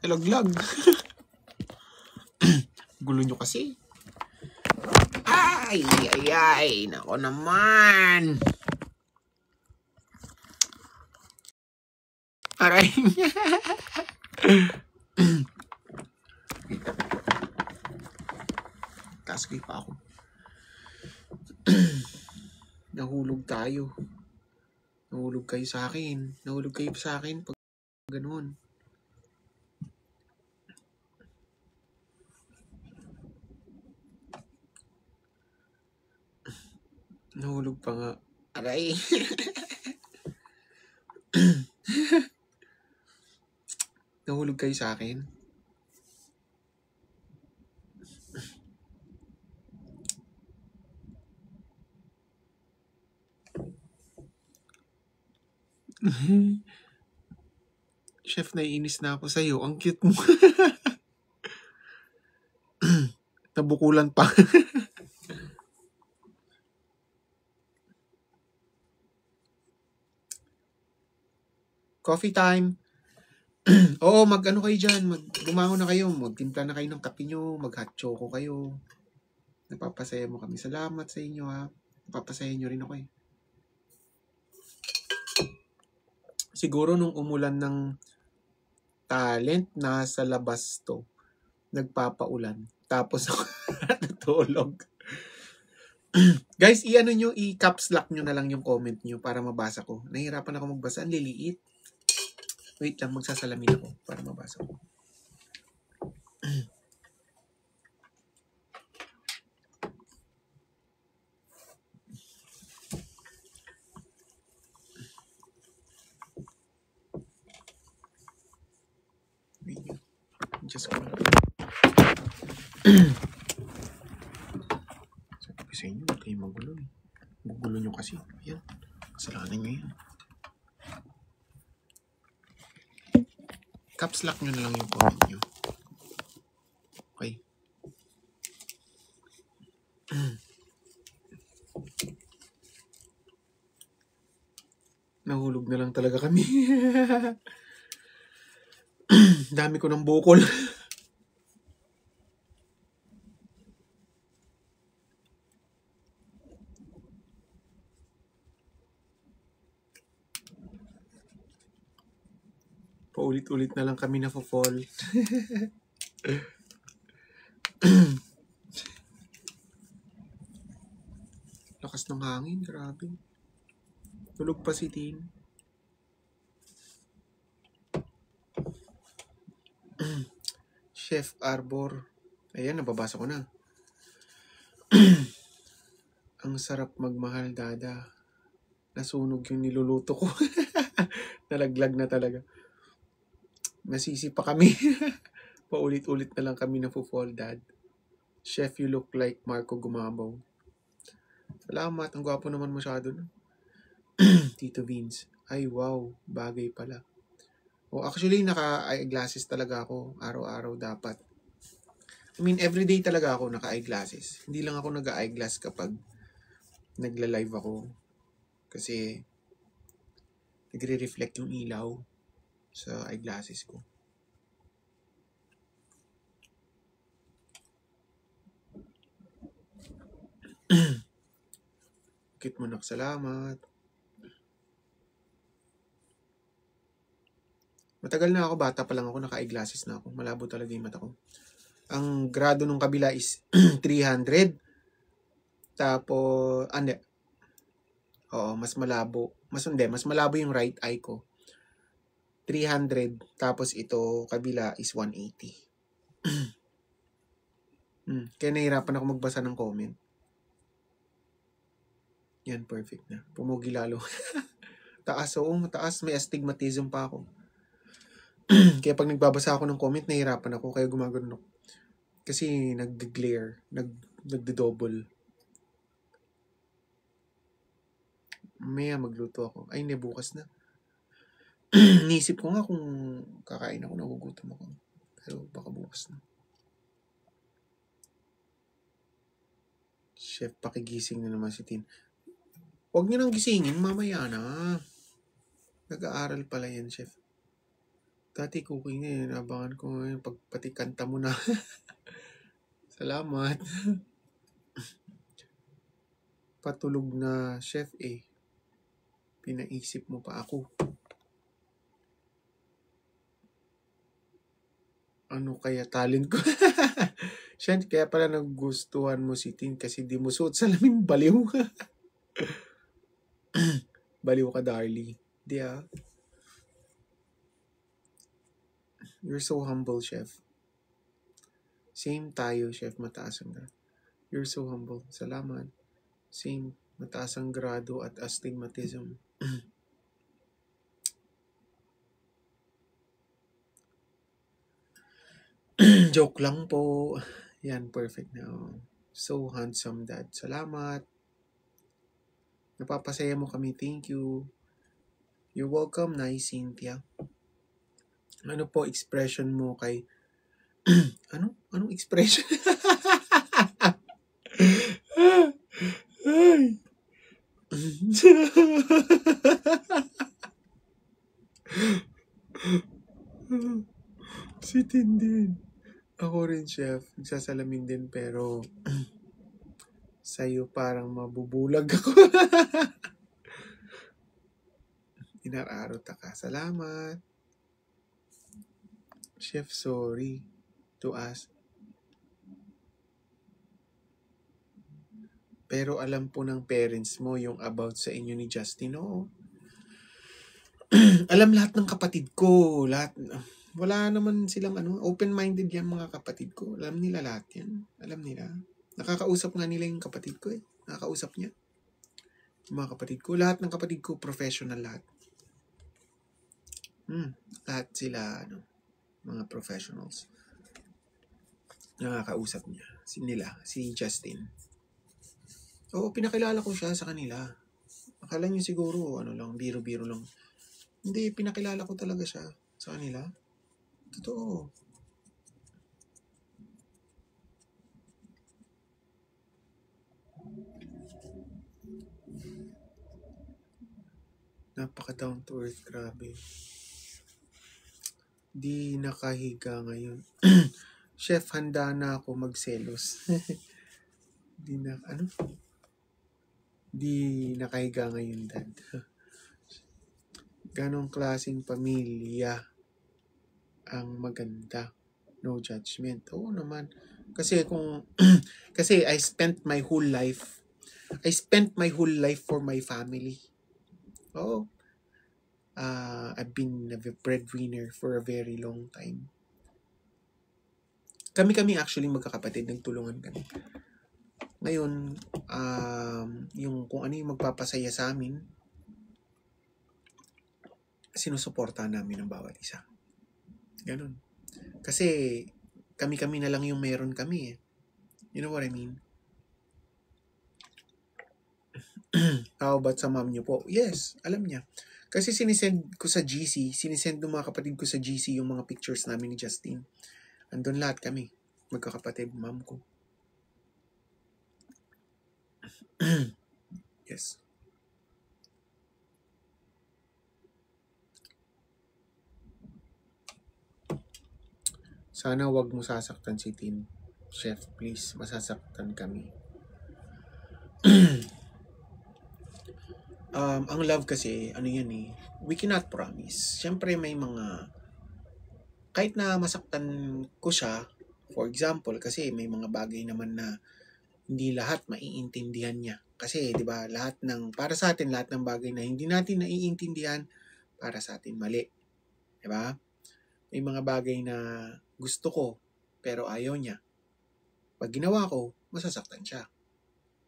Laglag. Gulo nyo kasi. Ay. Nako naman. Aray. Taskay pa ako. Nahulog tayo. Nahulog kayo sa akin. Nahulog kayo sa akin pag ganoon. Nahulog pa nga. Aray. Nahulog kayo sa akin. Chef, naiinis na ako sa'yo. Ang cute mo. Nabukulan pa. Coffee time. Oo, mag-ano kayo dyan. Bumangon na kayo. Magtimpla na kayo ng kape nyo. Mag-hot choco kayo. Napapasaya mo kami. Salamat sa inyo ha. Napapasaya nyo rin ako eh. Siguro nung umulan ng talent, nasa labas to. Nagpapaulan. Tapos ako natulog. Guys, i-ano nyo, i-caps lock nyo na lang yung comment nyo para mabasa ko. Nahihirapan ako magbasa. Ang liliit. Wait lang, magsasalamin ako para mabasa ko. Just ko. Sabi ko sa inyo, huwag kayo magulo eh. Magulo nyo kasi. Ayan. Kasalanan nyo yan. Caps lock nyo na lang yung comment nyo. Okay. Nahulog na lang talaga kami. Dami ko ng bukol. Paulit-ulit na lang kami na-fall. Lakas ng hangin, grabe. Tulog pa si Tin. Chef Arbor. Ayan, nababasa ko na. Ang sarap magmahal, Dada. Nasunog yung niluluto ko. Nalaglag na talaga. Nasisi pa kami. Paulit-ulit na lang kami na-fall, Dad. Chef, you look like Marco Gumabaw. Salamat. Ang gwapo naman masyado. Tito Vince. Ay, wow. Bagay pala. Oh, actually, naka-eyeglasses talaga ako. Araw-araw dapat. I mean, everyday talaga ako naka-eyeglasses. Hindi lang ako nag-eyeglass kapag nagla-live ako. Kasi nagre-reflect yung ilaw sa eyeglasses ko. Kit mo nak, salamat. Matagal na ako, bata pa lang ako, naka-eyeglasses na ako. Malabo talaga yung mata ko. Ang grado nung kabila is 300. Tapos, hindi. Oo, mas malabo. Mas malabo yung right eye ko. 300. Tapos ito, kabila is 180. Kaya nahihirapan ako magbasa ng comment. Yan, perfect na. Pumugi lalo. Taas, oo, mataas. May astigmatism pa ako. Kaya pag nagbabasa ako ng comment, nahihirapan ako. Kaya gumagano ako. Kasi nag-glare. Nagdo-double. Maya magluto ako. Ay, hindi, bukas na. Nisip ko nga kung kakain ako, nagugutom ako. Pero baka bukas na. Chef, pakigising na naman si Tin. Huwag niyo nang gisingin, mamaya na. Nag-aaral pala yan, Chef. Dati cooking eh. Abangan ko ngayon pag pati kanta mo na. Salamat. Patulog na chef eh. Pinaisip mo pa ako. Ano kaya talent ko? Siya, kaya pala nagustuhan mo si Tin kasi di mo suot salamin. Baliw. Baliw ka, Darlie. Di ah. You're so humble, chef. Same tayo, chef. Mataas ang grado. You're so humble. Salamat. Same. Mataas ang grado at astigmatism. Joke lang po. Yan, perfect na. So handsome, dad. Salamat. Napapasaya mo kami. Thank you. You're welcome, nice Cynthia. Ano po expression mo kay... ano? Anong expression? Ay. Si Tin din. Ako rin, chef. Nagsasalamin din pero sa'yo parang mabubulag ako. Inararot ka. Salamat. Chef, sorry to ask. Pero alam po ng parents mo yung about sa inyo ni Justin, oo. Alam lahat ng kapatid ko. Lahat. Wala naman silang open-minded yan mga kapatid ko. Alam nila lahat yan. Alam nila. Nakakausap nga nila yung kapatid ko eh. Nakakausap niya. Yung mga kapatid ko. Lahat ng kapatid ko, professional lahat. Lahat sila, mga professionals. Nakakausap niya. Si Justin. Oo, pinakilala ko siya sa kanila. Akala niyo siguro, biro-biro lang. Hindi, pinakilala ko talaga siya sa kanila. Totoo. Napaka down to earth, grabe. Di nakahiga ngayon. Chef, handa na ako magselos. Di nakahiga ngayon, dad. Ganong klaseng pamilya ang maganda. No judgment. Oo naman. Kasi kasi I spent my whole life for my family. Oo. I've been a breadwinner for a very long time. Kami actually magkakapatid, nagtulungan kami. Ngayon, yung kung ano yung magpapasaya sa amin, sinusuportahan namin ng bawat isa. Ganun. Kasi kami na lang yung meron kami eh. You know what I mean? How about sa mom niyo po? Yes, alam niya. Kasi sinisend ng mga kapatid ko sa GC yung mga pictures namin ni Justin. Andun lahat kami. Magkakapatid, mom ko. Yes. Sana wag mo sasaktan si Tin. Chef, please, masasaktan kami. Ang love kasi, we cannot promise. Siyempre may mga, kahit na masaktan ko siya, for example, kasi may mga bagay naman na hindi lahat maiintindihan niya. Kasi, di ba, para sa atin, lahat ng bagay na hindi natin naiintindihan, para sa atin mali. Di ba? May mga bagay na gusto ko, pero ayaw niya. Pag ginawa ko, masasaktan siya.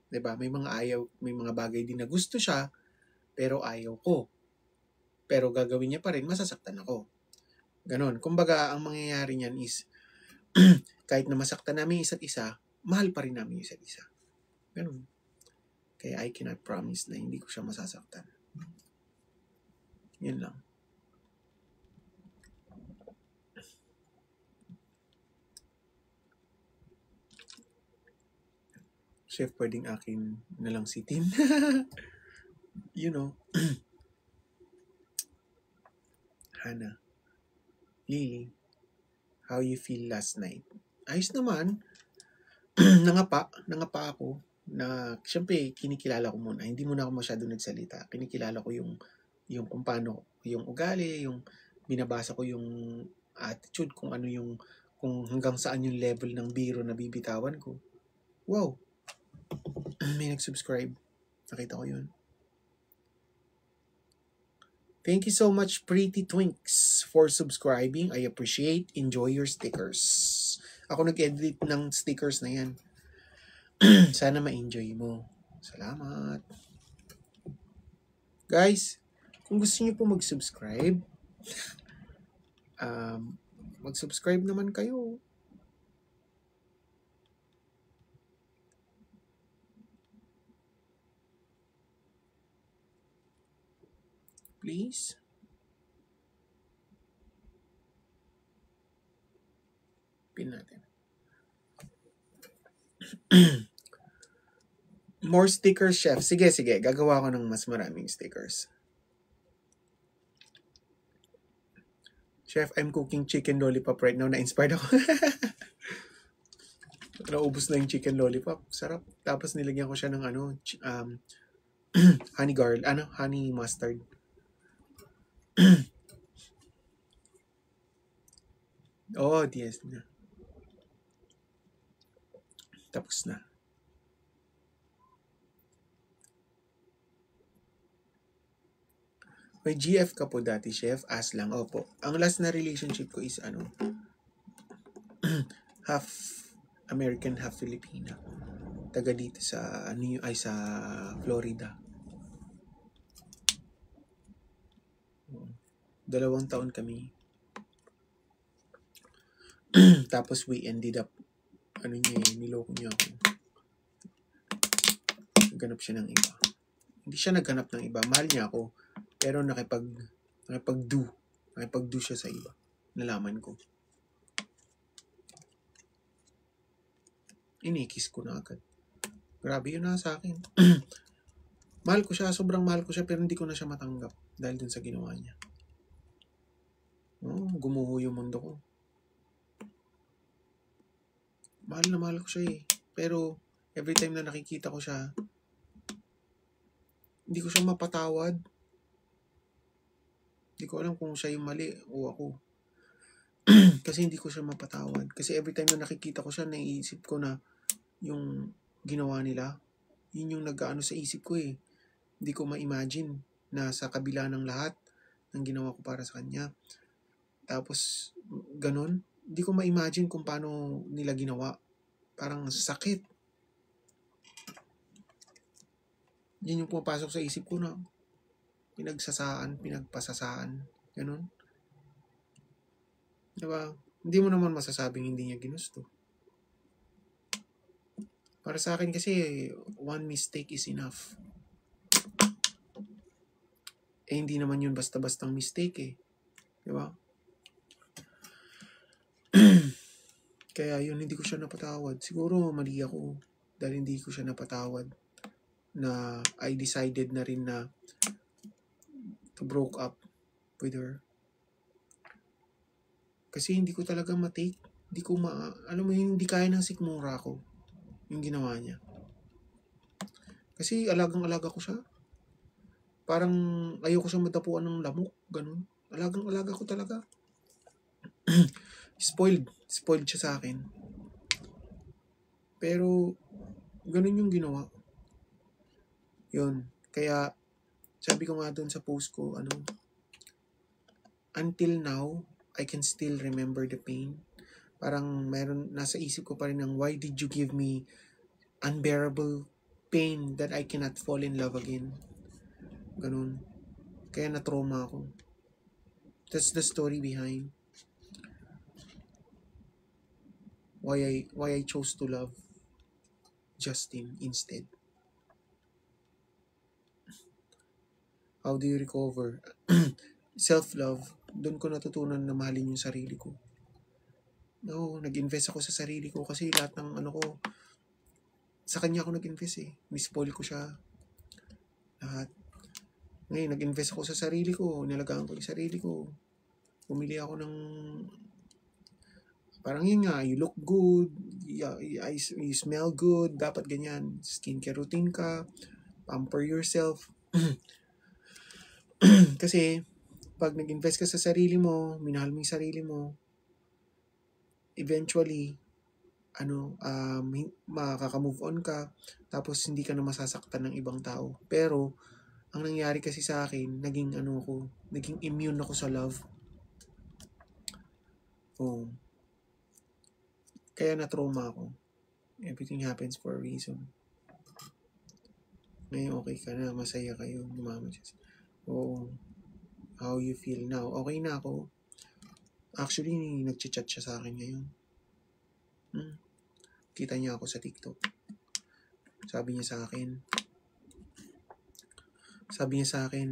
Di ba? May mga bagay din na gusto siya, pero ayaw ko. Pero gagawin niya pa rin, masasaktan ako. Ganon. Kumbaga, ang mangyayari niyan is, kahit na masaktan namin isa't isa, mahal pa rin namin isa't isa. Ganon. Kaya I cannot promise na hindi ko siya masasaktan. Yun lang. Chef, pwedeng akin na lang si Tin. You know. Hana. Lily, how you feel last night? Ayos naman. Nangapa ako na, syempre, kinikilala ko muna. Hindi muna ako masyado nagsalita. Kinikilala ko yung kung paano, yung ugali, yung binabasa ko yung attitude, kung ano yung, kung hanggang saan yung level ng biro na bibitawan ko. Wow! May nag-subscribe. Nakita ko yun. Thank you so much, Pretty Twinks, for subscribing. I appreciate. Enjoy your stickers. Ako nag-edit ng stickers na yan. Sana ma-enjoy mo. Salamat. Guys, kung gusto niyo po mag-subscribe, mag-subscribe naman kayo. Please. Pin natin. More stickers, chef. Sige. Gagawa ko ng mas maraming stickers. Chef, I'm cooking chicken lollipop right now. Na-inspired ako. Naubos na yung chicken lollipop. Sarap. Tapos nilagyan ko siya ng honey mustard. Oh, yes na. Tapos na. May GF ka po dati, chef? As lang. Opo. Ang last na relationship ko is half American, half Filipina. Taga dito sa sa Florida. 2 taon kami. Tapos we ended up niloko niya ako. Naghanap siya ng iba. Hindi siya naghanap ng iba. Mahal niya ako. Pero nakipag-do siya sa iba. Nalaman ko. Inikis ko na agad. Grabe yun na sa akin. Mahal ko siya, sobrang mahal ko siya, pero hindi ko na siya matanggap dahil dun sa ginawa niya. Gumuho yung mundo ko. Mahal na mahal ko siya eh. Pero every time na nakikita ko siya, hindi ko siya mapatawad. Hindi ko alam kung siya yung mali o ako. Kasi hindi ko siya mapatawad. Kasi every time na nakikita ko siya, naiisip ko na yung ginawa nila, yun yung nag-aano sa isip ko eh. Hindi ko ma-imagine na sa kabila ng lahat ng ginawa ko para sa kanya. Tapos, ganun. Hindi ko ma-imagine kung paano nila ginawa. Parang sakit. Yun yung pumapasok sa isip ko na pinagpasasaan. Ganun. Diba? Hindi mo naman masasabing hindi niya ginusto. Para sa akin kasi, one mistake is enough. Hindi naman yun basta-bastang mistake eh. Diba? Kaya yun, hindi ko siya napatawad. Siguro mali ako dahil hindi ko siya napatawad. Na I decided na rin na to broke up with her. Kasi hindi ko talaga matake. Hindi ko alam mo yun, hindi kaya ng sikmura ko yung ginawa niya. Kasi alagang-alaga ko siya. Parang ayoko siya madapuan ng lamok. Ganun. Alagang-alaga ko talaga. Spoiled siya sa akin. Pero, ganun yung ginawa. Yun. Kaya, sabi ko nga doon sa post ko, until now, I can still remember the pain. Parang nasa isip ko pa rin ng, why did you give me unbearable pain that I cannot fall in love again? Ganun. Kaya na-trauma ako. That's the story behind why I chose to love Justin instead. How do you recover? Self-love. Doon ko natutunan na mahalin yung sarili ko. Nag-invest ako sa sarili ko kasi lahat ng sa kanya ako nag-invest eh. Nispoil ko siya. Lahat. Ngayon, nag-invest ako sa sarili ko. Nilagaan ko yung sarili ko. Pumili ako ng, parang yun nga, you look good, you smell good, dapat ganyan, skincare routine ka, pamper yourself. Kasi, pag nag-invest ka sa sarili mo, minahal mo yung sarili mo, eventually, makaka-move on ka, tapos hindi ka na masasaktan ng ibang tao. Pero, ang nangyari kasi sa akin, naging immune ako sa love. Oh. Kaya na-trauma ako. Everything happens for a reason. Ngayon okay ka na, masaya kayo, Mama Jess. Oo. How you feel now? Okay na ako. Actually, nag-chat siya sa akin ngayon. Kita niya ako sa TikTok. Sabi niya sa akin,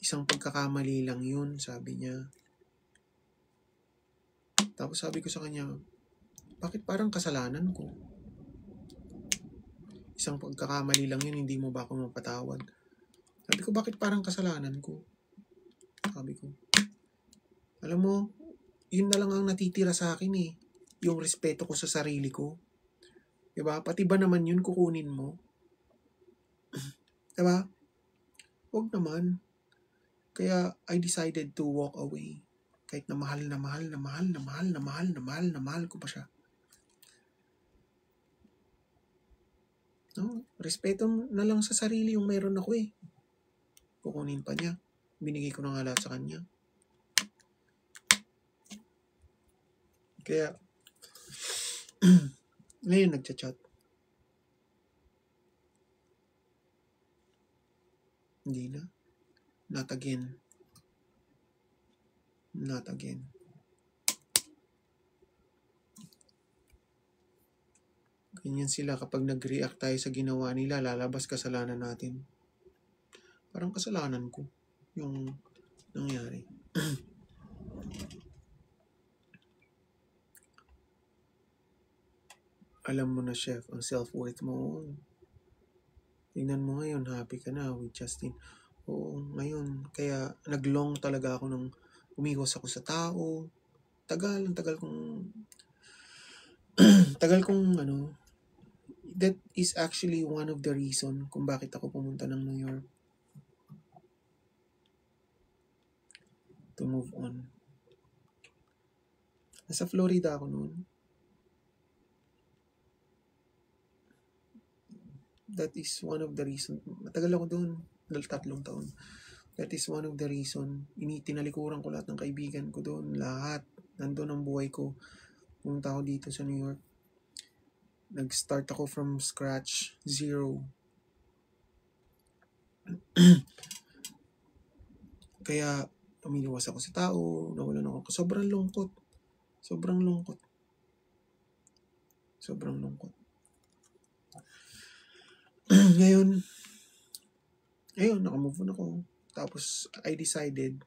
isang pagkakamali lang yun, sabi niya. Tapos sabi ko sa kanya, bakit parang kasalanan ko? Isang pagkakamali lang yun, hindi mo ba ako mapatawad? Sabi ko, bakit parang kasalanan ko? Sabi ko, alam mo, yun na lang ang natitira sa akin eh. Yung respeto ko sa sarili ko. Diba? Pati ba naman yun kukunin mo? Diba? Huwag naman. Kaya I decided to walk away. Kahit na mahal ko pa siya. No? Respeto na lang sa sarili yung meron ako eh. Kukunin pa niya. Binigay ko na nga lahat sa kanya. Kaya, ngayon nagchat-chat. Hindi na. Not again. Ganyan sila kapag nag-react tayo sa ginawa nila, lalabas kasalanan natin. Parang kasalanan ko yung nangyari. Alam mo na, chef, ang self-worth mo. Tingnan mo ngayon, happy ka na with Justin. Oo, ngayon, kaya nag-long talaga ako nung umiwas ako sa tao. Tagal kong that is actually one of the reason kung bakit ako pumunta ng New York. To move on. Nasa Florida ako noon. That is one of the reason. Matagal ako doon. 3 taon. That is one of the reason. Tinalikuran ko lahat ng kaibigan ko doon. Lahat. Nandun ang buhay ko. Pumunta ako dito sa New York. Nag-start ako from scratch. 0. Kaya, umiwas ako sa tao. Nawalan ako. Sobrang lungkot. Ngayon, nakamove on ako. Tapos, I decided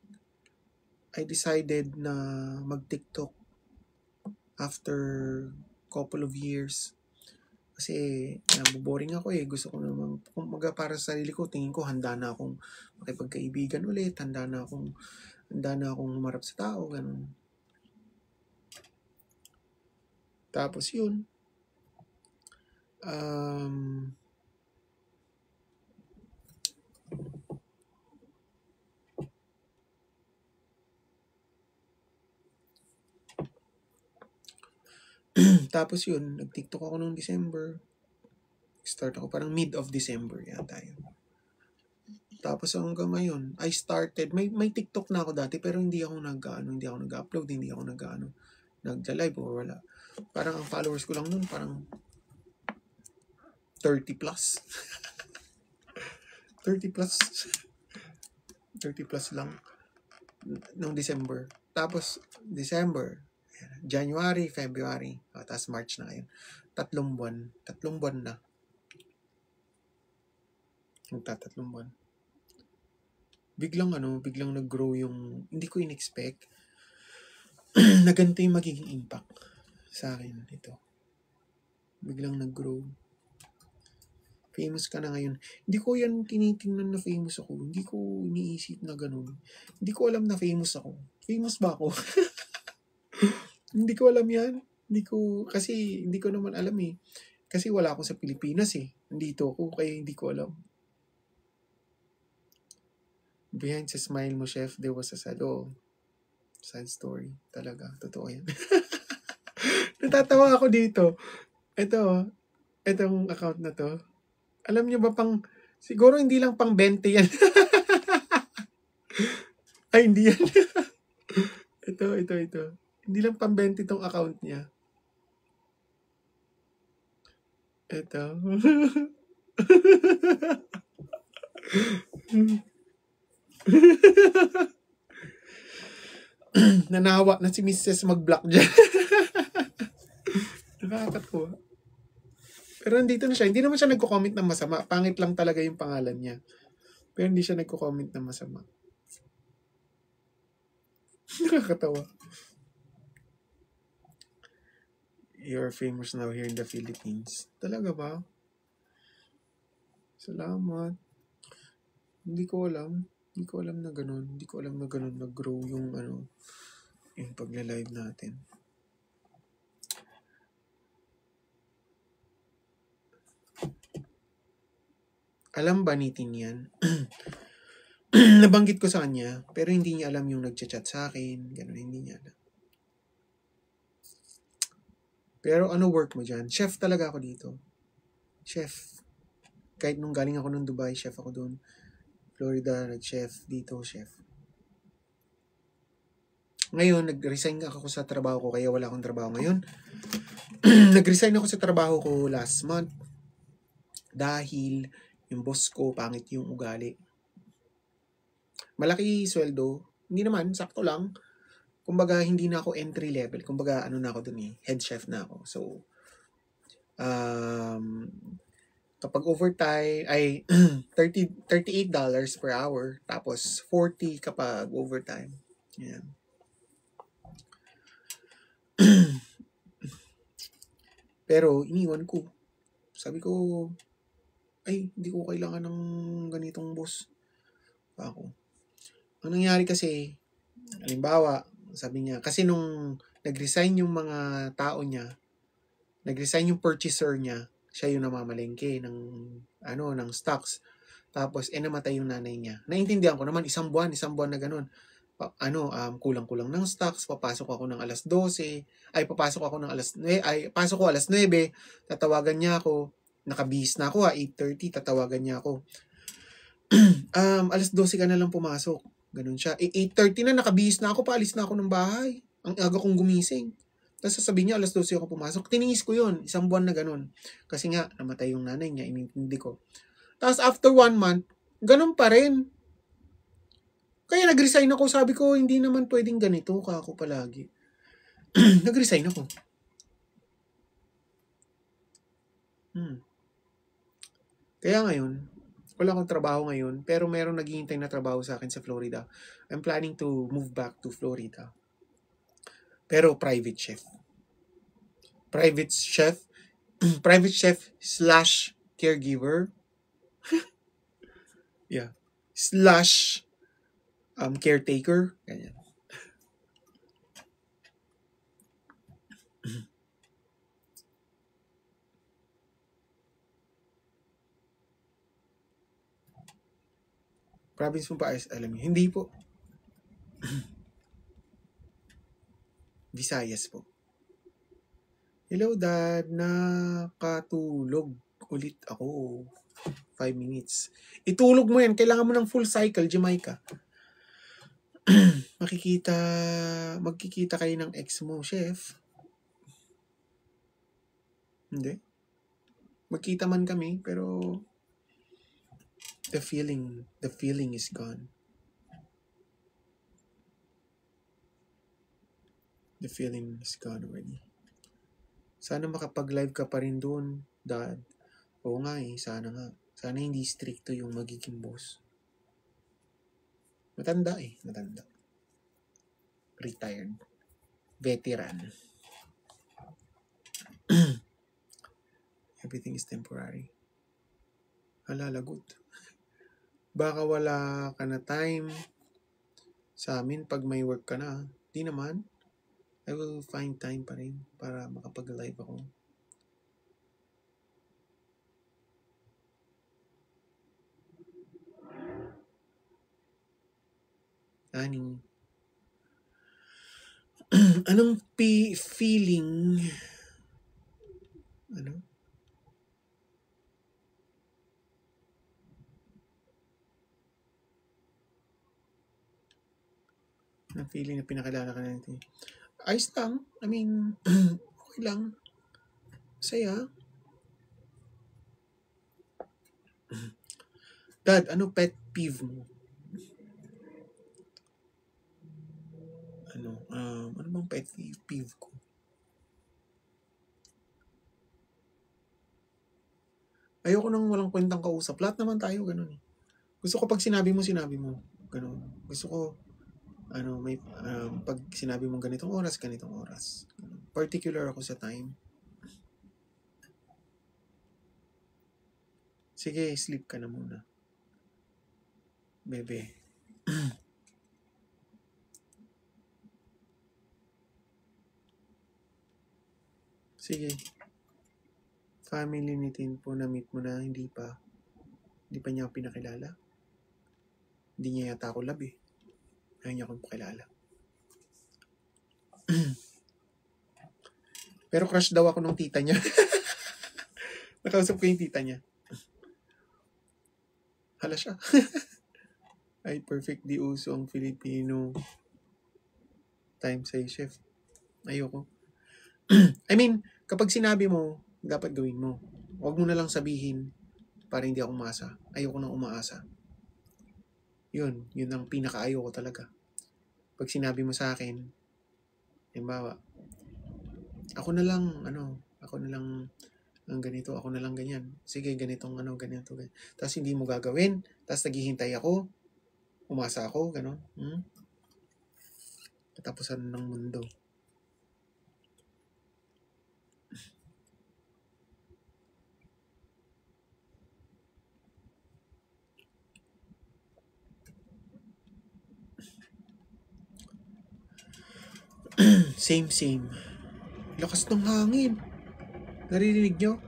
na mag-TikTok after couple of years. Kasi, naboboring ako eh. Gusto ko naman, para sa sarili ko, tingin ko, handa na akong makipagkaibigan ulit. Handa na akong humarap sa tao. Ganun. Tapos yun. Tapos yun, nag-TikTok ako noong December. Start ako parang mid of December yata yun. Tapos hanggang ngayon, I started, may TikTok na ako dati pero hindi ako nag-upload, hindi ako nag-live or wala. Parang ang followers ko lang noon parang 30 plus. 30 plus lang noong December. Tapos December, January, February, tapos March na ngayon. 3 buwan na. Magta-3 buwan. Biglang nag-grow yung, hindi ko in-expect na ganito yung magiging impact sa akin ito. Biglang nag-grow. Famous ka na ngayon. Hindi ko yan tinitingnan na famous ako. Hindi ko iniisip na ganun. Hindi ko alam na famous ako. Famous ba ako? Hindi ko alam yan. Kasi hindi ko naman alam eh. Kasi wala ako sa Pilipinas eh. Nandito ako, kaya hindi ko alam. Behind sa smile mo, chef, there was a sad story. Talaga, totoo yan. Natatawa ako dito. Itong account na to. Alam niyo ba siguro hindi lang pang 20 yan. Ay, hindi yan. Ito. Hindi lang pang 20 tong account niya. Ito. Nanawa na si Mrs. mag-block dyan. Nakakatawa. Pero nandito na siya. Hindi naman siya nagko-comment ng masama. Pangit lang talaga yung pangalan niya. Pero hindi siya nagko-comment ng masama. Nakakatawa. You're famous now here in the Philippines. Talaga ba? Salamat. Hindi ko alam na ganun. Hindi ko alam na ganun nag-grow yung yung pagla-live natin. Alam ba ni Tin yan? Nabanggit ko sa kanya, pero hindi niya alam yung nagchat-chat sa akin. Ganun, hindi niya alam. Pero ano work mo dyan? Chef talaga ako dito. Chef. Kahit nung galing ako ng Dubai, chef ako doon. Florida, nag-chef. Dito, chef. Ngayon, nag-resign ako sa trabaho ko, kaya wala akong trabaho ngayon. Nag-resign ako sa trabaho ko last month. Dahil yung boss ko, pangit yung ugali. Malaki sweldo. Hindi naman, sakto lang. Kumbaga, hindi na ako entry level. Kumbaga, na ako dun eh. Head chef na ako. So, kapag overtime, ay $38 per hour. Tapos, 40 kapag overtime. Yan. Pero, iniwan ko. Sabi ko, ay, hindi ko kailangan ng ganitong boss. Ako. Ang nangyari kasi, halimbawa, sabi niya, kasi nung nag-resign yung mga tao niya, nag-resign yung purchaser niya, siya yung namamalengke ng stocks. Tapos, namatay yung nanay niya. Naintindihan ko naman, isang buwan na ganun. Kulang-kulang ng stocks, papasok ako ng alas 12, pasok ko alas 9, tatawagan niya ako, nakabihis na ako 8:30, tatawagan niya ako. Alas 12 ka na lang pumasok. Ganun siya. 8:30 na, nakabihis na ako, paalis na ako ng bahay. Ang aga kong gumising. Tapos sasabihin niya, alas 12 ako pumasok. Tiningis ko yun, isang buwan na ganun. Kasi nga, namatay yung nanay niya, inintindi ko. Tapos after 1 month, ganun pa rin. Kaya nag-resign ako, sabi ko, hindi naman pwedeng ganito, kako palagi. Nag-resign ako. Kaya ngayon, wala akong trabaho ngayon, pero meron naghihintay na trabaho sa akin sa Florida. I'm planning to move back to Florida. Pero private chef. Private chef / caregiver. Yeah. / caretaker. Ganyan. Province mo pa, alam niyo? Hindi po. Visayas po. Hello, Dad. Nakatulog ulit ako. 5 minutes. Itulog mo yan. Kailangan mo ng full cycle, Jamaica. Magkikita kayo ng ex mo, chef. Hindi. Magkita man kami, pero the feeling is gone. The feeling is gone already. Sana makapag-live ka pa rin doon, Dad. Oo nga sana nga. Sana hindi stricto yung magiging boss. Matanda. Retired. Veteran. Everything is temporary. Halalagot. Baka wala ka na time sa amin pag may work ka na. Di naman. I will find time pa rin para makapag-live ako. Ani. Anong feeling? Ano? Anong feeling na pinakilala ka natin? Ayos lang. I mean, okay lang. Saya. Dad, ano pet peeve mo? Ano bang pet peeve ko? Ayoko nang walang kwentang kausap. Lahat naman tayo ganun eh. Gusto ko pag sinabi mo, ganun. Gusto ko, pag sinabi mo ganitong oras. Ganun. Particular ako sa time. Sige, sleep ka na muna. Bebe. Sige. Family ni Tinpo, na-meet mo na, hindi pa niya ako pinakilala. Hindi niya yata ako love eh. Ayaw niya akong pakilala. Pero crush daw ako ng tita niya. Nakausap ko yung tita niya. Hala siya. Ay, perfect di uso ang Filipino time say chef. Ayoko. I mean, kapag sinabi mo, dapat gawin mo. Huwag mo na lang sabihin para hindi ako umasa. Ayoko nang umaasa. Yun ang pinakaayaw ko talaga. Pag sinabi mo sa akin, halimbawa, ako na lang ang ganito, ako na lang ganyan. Sige, ganito. Tapos hindi mo gagawin, tapos naghihintay ako, umasa ako, gano'n. Katapusan ng mundo. Same. Lakas ng hangin. Naririnig nyo?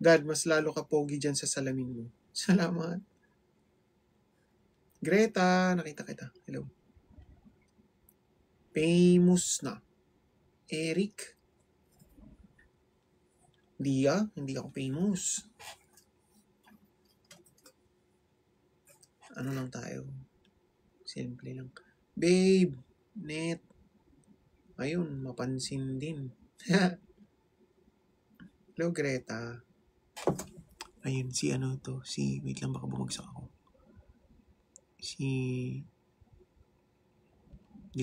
Dad, mas lalo ka pogi dyan sa salamin mo. Salamat. Greta, nakita kita. Hello. Famous na. Eric. Hindi ako famous. Ano lang tayo? Simple lang. Babe, net. Ayun, mapansin din. Hello, Greta. Ayun, wait lang, baka bumagsak ako. Hindi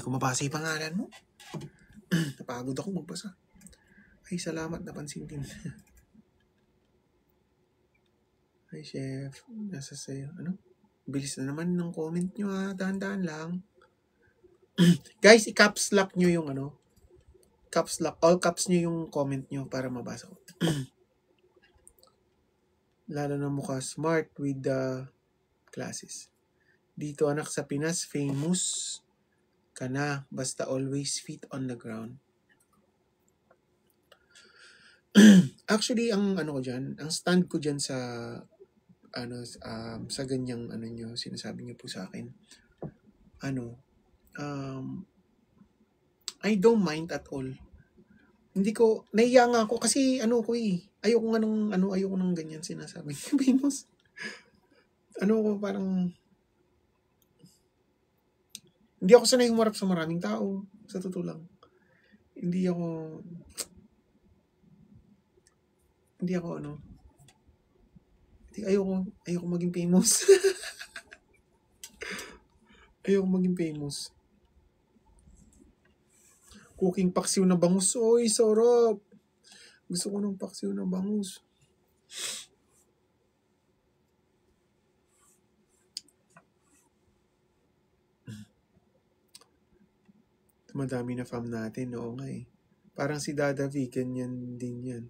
ko mabasa yung pangalan mo. Napagod ako magbasa. Ay, salamat, napansin din. Hi, chef. Nasa sa'yo. Bilis na naman ng comment nyo ha. Dahan-dahan lang. Guys, i-caps lock nyo yung caps lock. All caps nyo yung comment nyo para mabasa ko. Lalo na mukha smart with the classes. Dito anak sa Pinas, famous ka na. Basta always feet on the ground. Actually, ang stand ko dyan sa sa ganyang sinasabi niyo po sa akin. I don't mind at all. Hindi ko, naiya nga ako kasi ayoko nang ganyan sinasabi. Famous. Parang, hindi ako sanay humarap sa maraming tao. Sa totoo lang. Ayoko maging famous. Ayoko maging famous. Cooking paksiw na bangus. Oy, sarap. Gusto ko ng paksiw na bangus. Madami na fam natin. Oo nga eh. Parang si Dada V, ganyan din yan.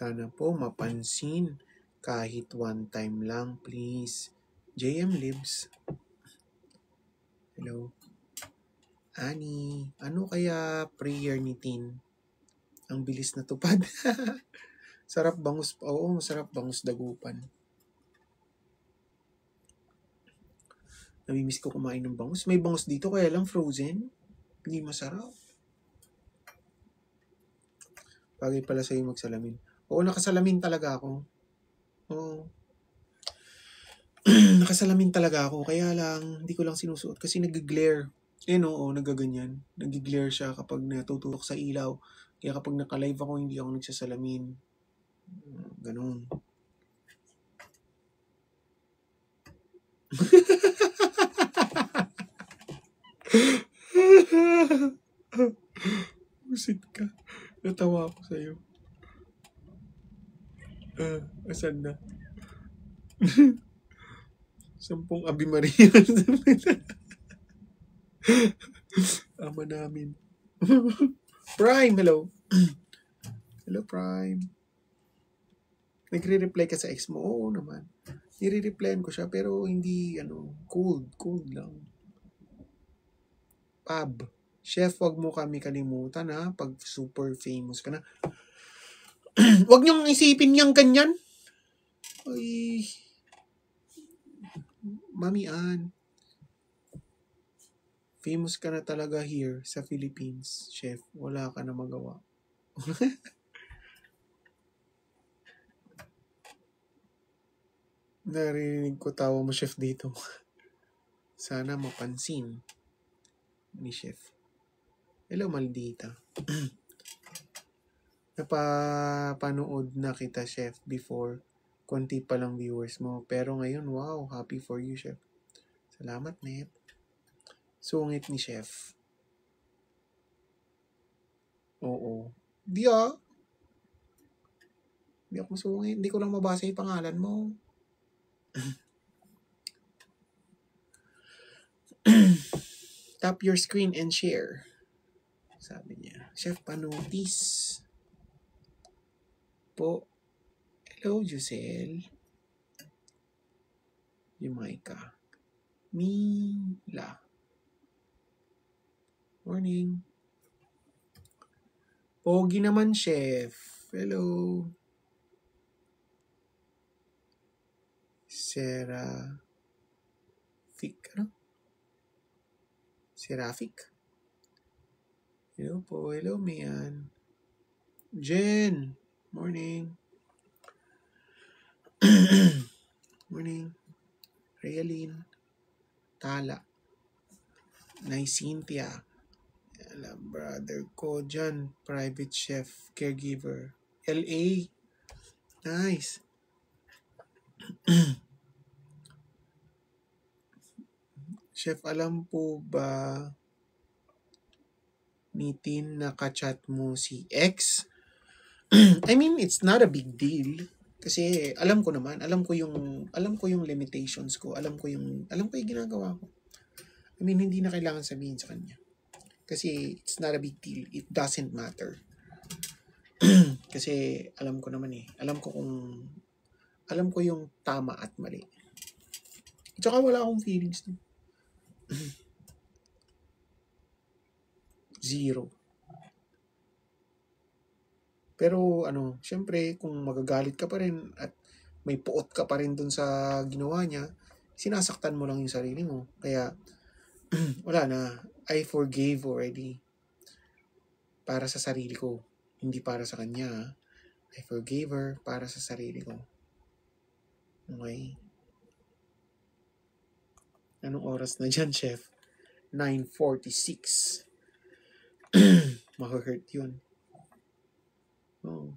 Sana po mapansin kahit one time lang, please. JM Libs. Hello. Ani, ano kaya prayer ni Tin? Ang bilis na tupad. Sarap bangus. Oo, masarap bangus dagupan. Namimiss ko kumain ng bangus. May bangus dito kaya lang frozen. Hindi masarap. Bagay pala sa'yo magsalamin. Oo, nakasalamin talaga ako. Oo. Nakasalamin talaga ako. Kaya lang, hindi ko lang sinusuot kasi nag-glare. Oo, nagaganyan. Nag-glare siya kapag natututok sa ilaw. Kaya kapag naka-live ako, hindi ako nagsasalamin. Ganun. Musit ka. Natawa ako sa'yo. Asan na? 10 Ave Maria. Ama namin. Prime, hello. Hello, Prime. Nagre-reply ka sa ex mo? Oo naman. Nire-replyan ko siya pero hindi, cold lang. Pab. Chef, wag mo kami kalimutan ha, pag super famous ka na. Wag niyong isipin niyang ganyan. Ay, Mami Ann. Famous ka na talaga here sa Philippines, Chef. Wala ka na magawa. Narinig ko tawa mo, Chef, dito. Sana mapansin ni Chef. Hello, Maldita. Napapanood na kita, Chef, before. Konti pa lang viewers mo. Pero ngayon, wow, happy for you, Chef. Salamat, Net. Sungit ni Chef. Oo. Di ako sungit. Hindi ko lang mabasa yung pangalan mo. Tap your screen and share. Sabi niya. Chef, panotis. Po. Hello, Giselle. Yumaika. Mila. Morning. Pogi naman, Chef. Hello. Seraphic. Hello po. Hello, Mian. Jen. Morning. Morning. Realin. Tala. Nice Cynthia. Alam, brother ko dyan. Private chef. Caregiver. LA. Nice. Chef, alam po ba ni Tin nakachat mo si X? I mean, it's not a big deal. Kasi alam ko naman, alam ko yung limitations ko, alam ko yung ginagawa ko. I mean, hindi na kailangan sabihin sa kanya. Kasi it's not a big deal. It doesn't matter. Kasi alam ko naman alam ko yung tama at mali. At saka wala akong feelings. Zero. Pero syempre kung magagalit ka pa rin at may puot ka pa rin dun sa ginawa niya, sinasaktan mo lang yung sarili mo. Kaya wala na. I forgave already. Para sa sarili ko. Hindi para sa kanya. I forgave her para sa sarili ko. Okay? Anong oras na dyan, Chef? 9:46. Maka-hurt yun. Oh.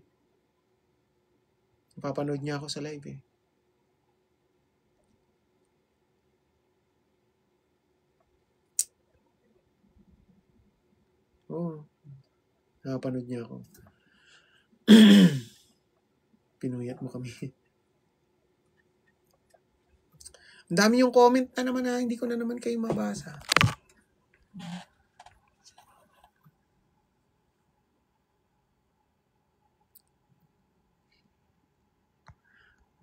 Napapanood niya ako sa live Oo. Napapanood niya ako. Pinuyat mo kami. Ang dami yung comment na naman hindi ko na naman kayo mabasa.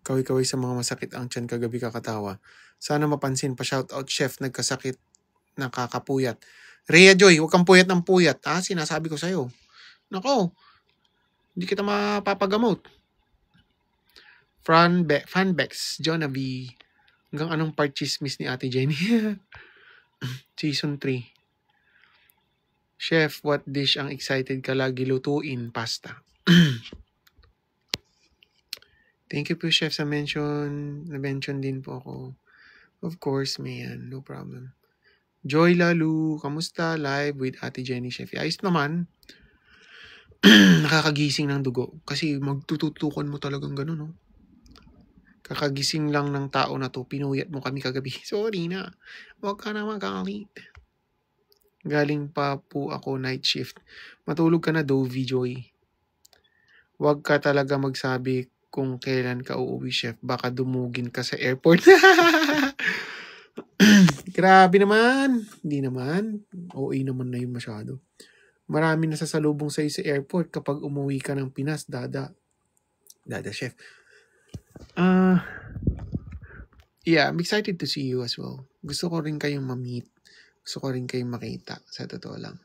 Kaway-kaway sa mga masakit ang tiyan kagabi kakatawa. Sana mapansin pa shoutout chef nagkasakit nakakapuyat. Rhea Joy, huwag kang puyat ng puyat. Sinasabi ko sa'yo. Nako, hindi kita mapapagamot. Fanbex, Jonah V. Hanggang anong part chismis ni Ate Jenny? Season 3. Chef, what dish ang excited ka lagi lutuin? Pasta. Thank you po, Chef, sa mention. Na-mention din po ako. Of course, man. No problem. Joy Lalu, kamusta? Live with Ate Jenny, Chef. Ayos naman. Nakakagising ng dugo. Kasi magtututukan mo talagang gano'n, no? Kakagising lang ng tao na to, pinuyat mo kami kagabi. Sorry na. Huwag ka na magalit. Galing pa po ako night shift. Matulog ka na, Dovey Joy. Huwag ka talaga magsabi kung kailan ka uuwi, Chef. Baka dumugin ka sa airport. Grabe naman. Hindi naman. OA naman na yun masyado. Marami na sasalubong sa'yo sa airport kapag umuwi ka ng Pinas, Dada. Dada, Chef. Yeah, I'm excited to see you as well. Gusto ko rin kayong ma-meet. Gusto ko rin kayong makita. Sa totoo lang.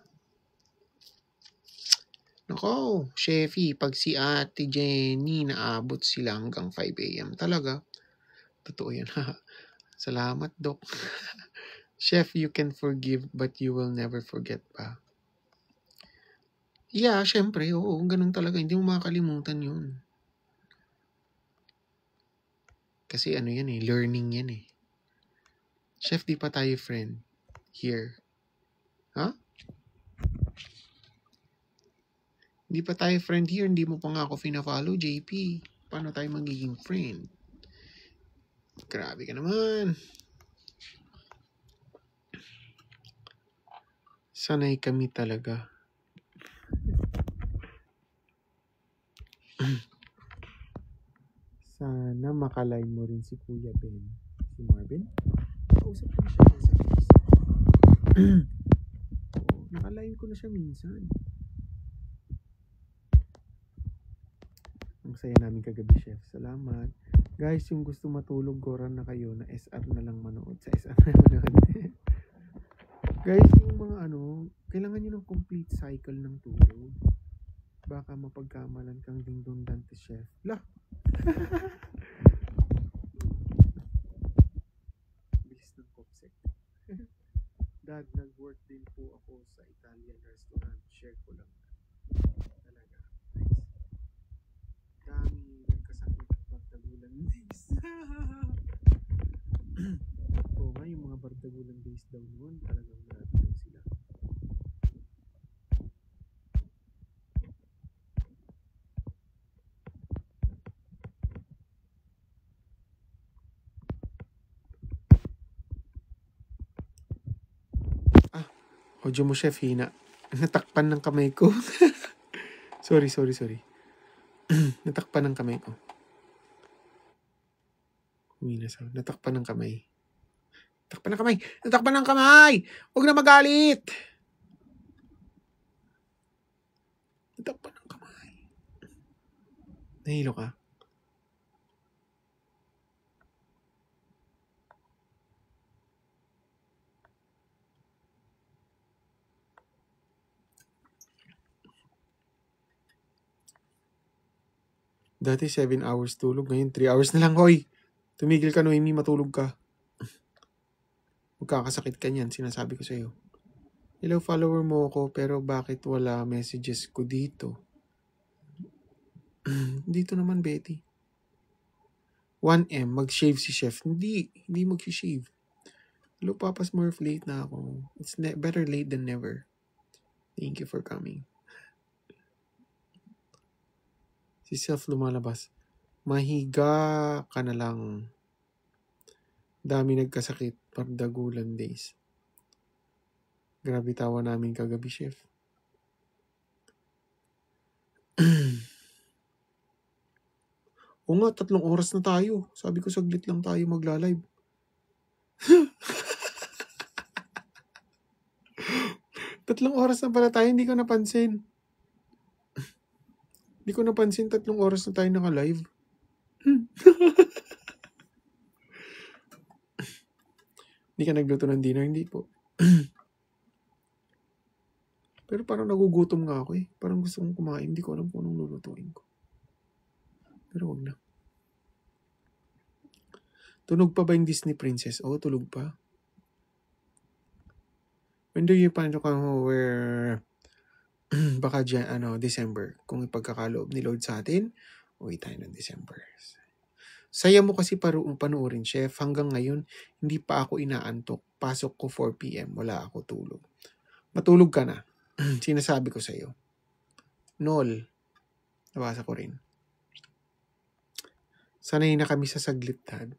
Nako, Chefy, pag si Ate Jenny naabot sila hanggang 5 a.m. Talaga. Totoo yan. Salamat, Doc. Chef, you can forgive but you will never forget pa. Yeah, syempre. Oo, ganun talaga. Hindi mo makakalimutan yun. Kasi ano yan eh, learning yan eh. Chef, di pa tayo friend here. Ha? Hindi pa tayo friend here. Hindi mo pa nga ako fina-follow, JP. Paano tayo magiging friend? Grabe ka naman. Sanay kami talaga. Sana makalay mo rin si Kuya Ben. Si Marvin? Kausap ko na siya sa face. Nakalain ko na siya minsan. Ang saya namin kagabi, Chef. Salamat. Guys, yung gusto matulog, goran na kayo na SR na lang manood. Sa SR na manood. Guys, yung mga kailangan nyo ng complete cycle ng tulog. Baka mapagkamalan kang ding-dong dante, Chef. Lah! Bilis ng kopsek. Dad, nag-work din po ako sa Italian restaurant. Share ko lang. Talaga. Nice. Dami nagkasakit bardagulan days. Oo nga, yung mga bardagulan days daw noon, talagang marami daw sila. Audio mo, Chef, hina. Natakpan ng kamay ko. Sorry. Natakpan ng kamay ko. Natakpan ng kamay. Natakpan ng kamay! Huwag na magalit! Natakpan ng kamay. Nahilo ka? Dati 7 hours tulog, ngayon 3 hours na lang. Hoy, tumigil ka, Noemi, matulog ka. Magkakasakit ka niyan, sinasabi ko sa'yo. Hello, follower mo ako, pero bakit wala messages ko dito? Dito naman, Betty. 1M, mag-shave si Chef. Hindi mag-shave. Hello, Papa Smurf, late na ako. It's better late than never. Thank you for coming. Si Self lumalabas. Mahiga ka na lang. Dami nagkasakit. Bardagulan days. Grabe tawa namin kagabi, Chef. O nga, 3 oras na tayo. Sabi ko, saglit lang tayo magla-live. 3 oras na pala tayo, hindi ko napansin. Hindi ko napansin 3 oras na tayo naka-live. Hindi ka nagluto ng dinner? Hindi po. Pero parang nagugutom nga ako eh. Parang gusto kong kumain. Hindi ko alam kung anong lulutuin ko. Pero wag na. Tunog pa ba yung Disney Princess? Oo, tulog pa. When do you plan to come over? Baka dyan, December. Kung ipagkakaloob ni Lord sa atin, uwi tayo ng December. Saya mo kasi panoorin, Chef. Hanggang ngayon, hindi pa ako inaantok. Pasok ko 4 p.m. Wala ako tulog. Matulog ka na. Sinasabi ko sa'yo. Nol. Nabasa ko rin. Sanay na kami sa saglit, Dad.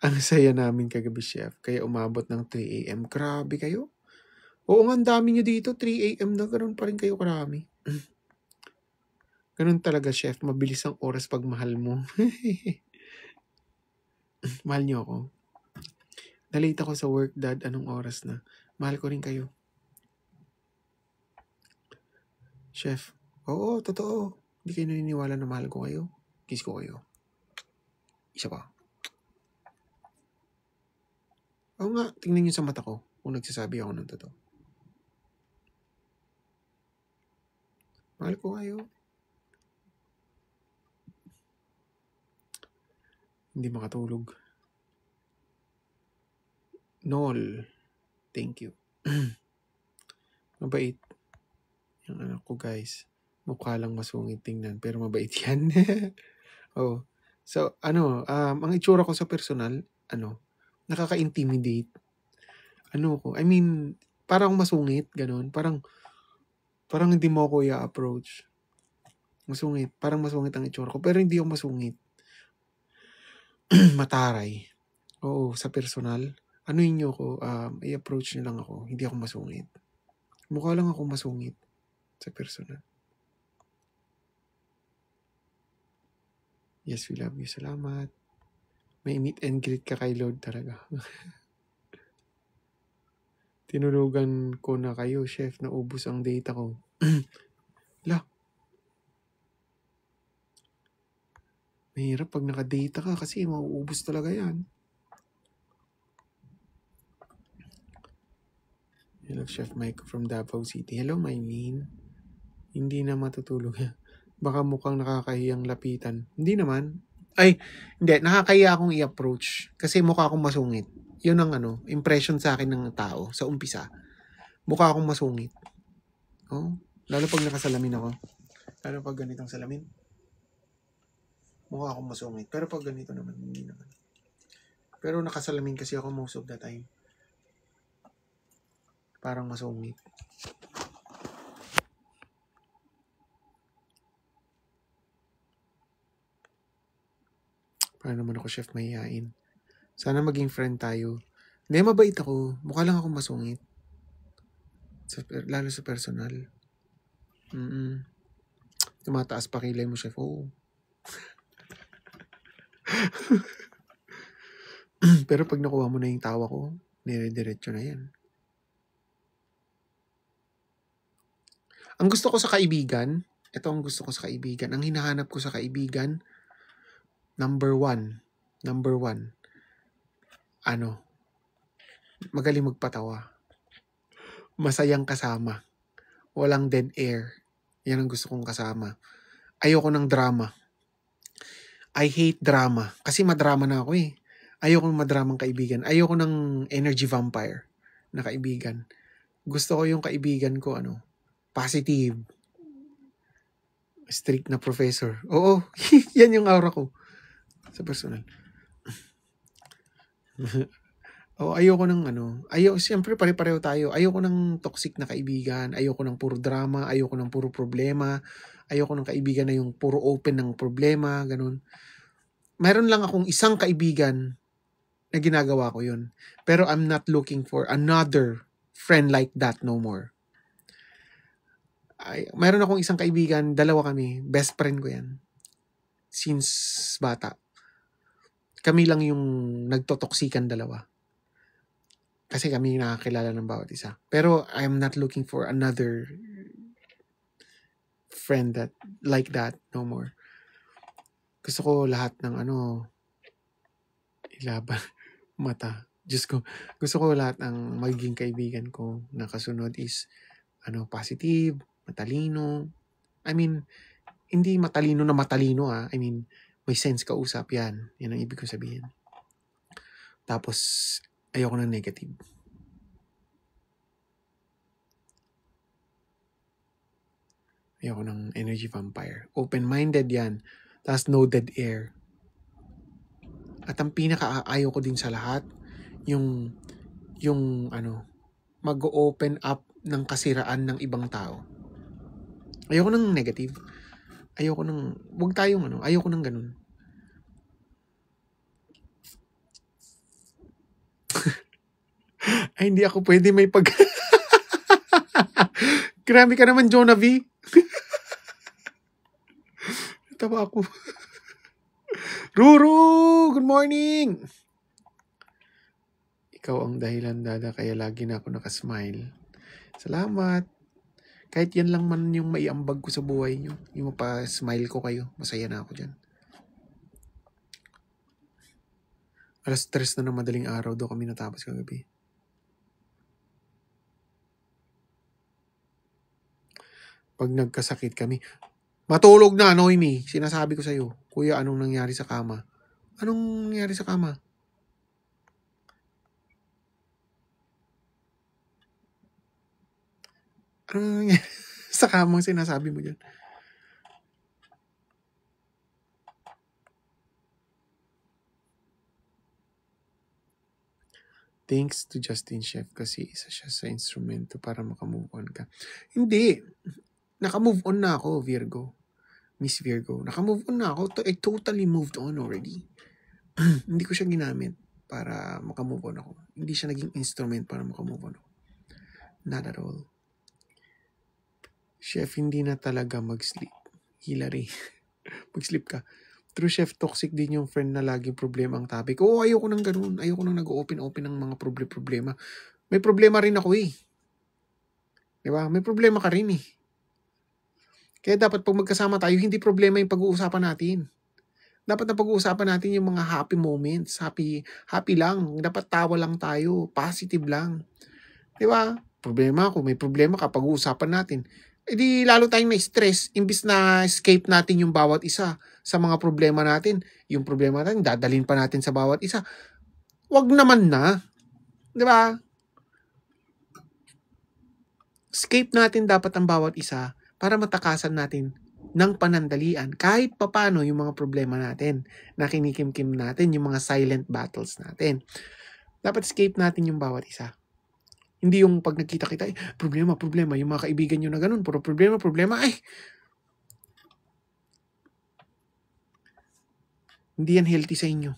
Ang saya namin kagabi, Chef. Kaya umabot ng 3 a.m. Grabe kayo. Oo nga, ang dami nyo dito. 3 a.m. na ganoon pa rin kayo karami. Ganun talaga, Chef. Mabilis ang oras pag mahal mo. Mahal niyo ako. Nalate ako sa work, Dad. Anong oras na? Mahal ko rin kayo. Chef. Oo, totoo. Hindi kayo naniniwala na mahal ko kayo. Kiss ko kayo. Isa pa. Oo nga, tingnan niyo sa mata ko kung nagsasabi ako ng totoo. Mahal ko kayo. Hindi makatulog. Nol. Thank you. Mabait. Yung anak ko, guys. Mukha lang masungit tingnan, pero mabait yan. Oh. So, ang itsura ko sa personal, nakaka-intimidate. Parang masungit, ganun. Parang hindi mo ako i-approach. Masungit. Parang masungit ang itsura ko, pero hindi ako masungit. Mataray. Oo, sa personal. Nyo ko, i-approach nyo lang ako. Hindi ako masungit. Mukha lang ako masungit sa personal. Yes, we love you. Salamat. May meet and greet ka kay Lord talaga. Tinulugan ko na kayo, Chef. Naubos ang data ko. La. Mahirap pag naka-data ka kasi mauubos talaga yan. Hello, Chef Mike from Davao City. Hello, Mylene. Hindi na matutulog. Baka mukhang nakakahiyang lapitan. Hindi naman. Hindi. Nakakahiya akong i-approach. Kasi mukha akong masungit. Yun ang impression sa akin ng tao sa umpisa. Mukha akong masungit. Oh, lalo pag nakasalamin ako. Lalo pag ganitong salamin. Mukha akong masungit. Pero pag ganito naman, hindi naman. Pero nakasalamin kasi ako most of the time. Parang masungit. Paano naman ako, Chef, mahihain? Sana maging friend tayo. Hindi, mabait ako. Mukha lang akong masungit. Lalo sa personal. Tumataas pa kilay mo, Chef. Oo. Pero pag nakuha mo na yung tawa ko, nire-diretso na yan. Ang gusto ko sa kaibigan, ito ang gusto ko sa kaibigan. Ang hinahanap ko sa kaibigan, number one, magaling magpatawa. Masayang kasama. Walang dead air. Yan ang gusto kong kasama. Ayoko ng drama. I hate drama. Kasi madrama na ako eh. Ayoko ng madramang kaibigan. Ayoko ng energy vampire na kaibigan. Gusto ko yung kaibigan ko, positive. Strict na professor. Oo, yan yung aura ko. Sa personal. Ayoko ng siyempre pare-pareho tayo. Ayoko ng toxic na kaibigan. Ayoko ng puro drama. Ayoko ng puro problema. Ayoko ng kaibigan na yung puro open ng problema. Ganun. Mayroon lang akong isang kaibigan na ginagawa ko yun. Pero I'm not looking for another friend like that no more. Mayroon akong isang kaibigan, dalawa kami. Best friend ko yan. Since bata. Kami lang yung nagtotoksikan dalawa. Kasi kami nakakilala ng bawat isa. Pero I'm not looking for another friend that like that no more. Gusto ko lahat ng ilaban. Mata. Diyos ko, gusto ko lahat ng magiging kaibigan ko na kasunod is positive, matalino. I mean, hindi matalino na matalino I mean, may sense kausap yan. Yan ang ibig ko sabihin. Tapos, ayoko ng negative. Ayoko ng energy vampire. Open-minded yan. Tapos no dead air. At ang pinaka-ayaw ko din sa lahat, yung mag-open up ng kasiraan ng ibang tao. Ayoko ng negative. Ayoko ng, wag tayong ayoko ng ganun. Ay, hindi ako pwede may pag... Grabe ka naman, Jonah V. Tawa ako. Ruru! Good morning! Ikaw ang dahilan, Dada, kaya lagi na ako nakasmile. Salamat. Kahit yan lang man yung maiambag ko sa buhay nyo. Yung mapa-smile ko kayo. Masaya na ako dyan. 3:00 na ng madaling araw daw kami natapos kagabi. Pag nagkasakit kami, matulog na, Noemi. Sinasabi ko sa'yo, Kuya, anong nangyari sa kama? Anong nangyari sa kama? Anong nangyari sa kama sinasabi mo dyan? Thanks to Justin Chef kasi isa siya sa instrumento para makamove on ka. Hindi. Nakamove on na ako, Virgo. Miss Virgo. Nakamove on na ako. I totally moved on already. Hindi ko siya ginamit para makamove on ako. Hindi siya naging instrument para makamove on ako. Not at all. Chef, hindi na talaga mag-sleep. Hilary. Mag-sleep ka. True, Chef, toxic din yung friend na laging problema ang topic. Oo, ayoko nang ganun. Ayoko nang nag-open-open ng mga problema. May problema rin ako Diba? May problema ka rin Kaya dapat pag magkasama tayo, hindi problema yung pag-uusapan natin. Dapat na pag-uusapan natin yung mga happy moments. Happy lang. Dapat tawa lang tayo. Positive lang. Diba? Problema ako. May problema ka. Pag-uusapan natin. Di lalo tayong na-stress. Imbis na escape natin yung bawat isa sa mga problema natin. Yung problema natin, dadalhin pa natin sa bawat isa. Wag naman na. Diba? Escape natin dapat ang bawat isa para matakasan natin ng panandalian kahit papano yung mga problema natin na kinikimkim natin, yung mga silent battles natin. Dapat escape natin yung bawat isa. Hindi yung pag nagkita-kita, problema, yung mga kaibigan nyo na ganun, puro problema, hindi yan healthy sa inyo.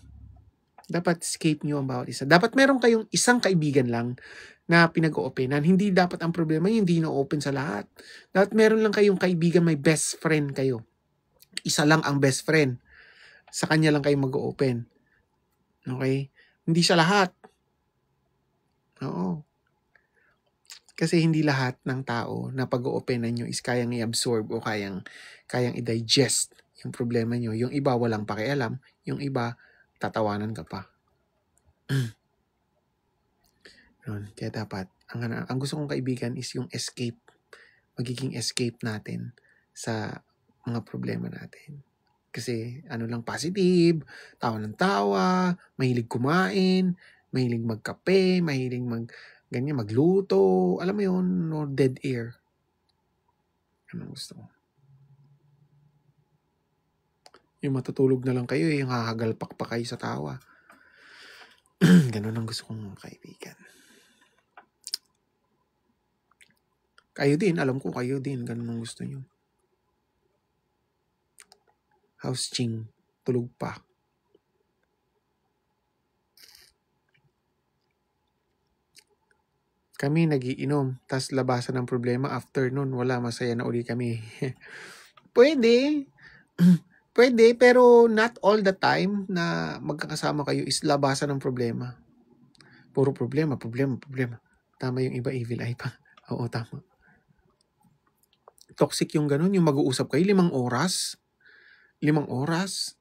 Dapat escape nyo ang bawat isa. Dapat meron kayong isang kaibigan lang na pinag-oopenan. Hindi dapat ang problema hindi na-open sa lahat. Dapat meron lang kayong kaibigan, may best friend kayo. Isa lang ang best friend. Sa kanya lang kayo mag-open. Okay? Hindi siya lahat. Oo. Kasi hindi lahat ng tao na pag-oopenan nyo is kayang i-absorb o kayang i-digest yung problema nyo. Yung iba walang pakialam, yung iba tatawanan ka pa. Kaya dapat, ang gusto kong kaibigan is yung escape. Magiging escape natin sa mga problema natin. Kasi lang positive, tawa ng tawa, mahilig kumain, mahilig magkape, mahilig magluto, alam mo yun, no dead air. Anong gusto ko? Yung matutulog na lang kayo, yung hahagalpak pa kayo sa tawa. Ganun ang gusto kong kaibigan. Kayo din, alam ko kayo din, ganun ang gusto nyo. House Ching, tulog pa. Kami nagiinom, tas labasan ng problema. After nun, wala, masaya na uli kami. Pwede. Pwede, pero not all the time na magkakasama kayo is labasan ng problema. Puro problema. Tama yung iba, evil eye pa. Oo, tama. Toxic yung ganun, yung mag-uusap kayo 5 oras, 3 oras,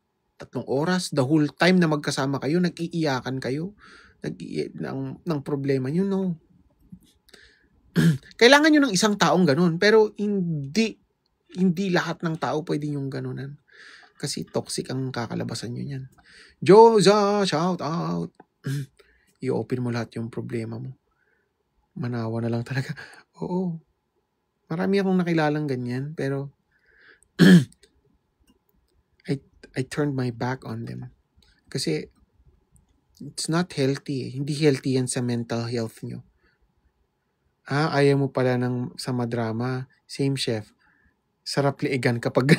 the whole time na magkasama kayo, nag-iiyakan kayo. ng problema nyo, no. Kailangan nyo ng isang taong ganun, pero hindi lahat ng tao pwede yung ganunan. Kasi toxic ang kakalabasan nyo yan. Joza, shout out. I-open mo lahat yung problema mo. Manawa na lang talaga. Oo. Marami akong nakilalang ganyan, pero I turned my back on them. Kasi it's not healthy. Hindi healthy yan sa mental health nyo. Ayaw mo pala sa madrama. Same chef. Sarap liigan kapag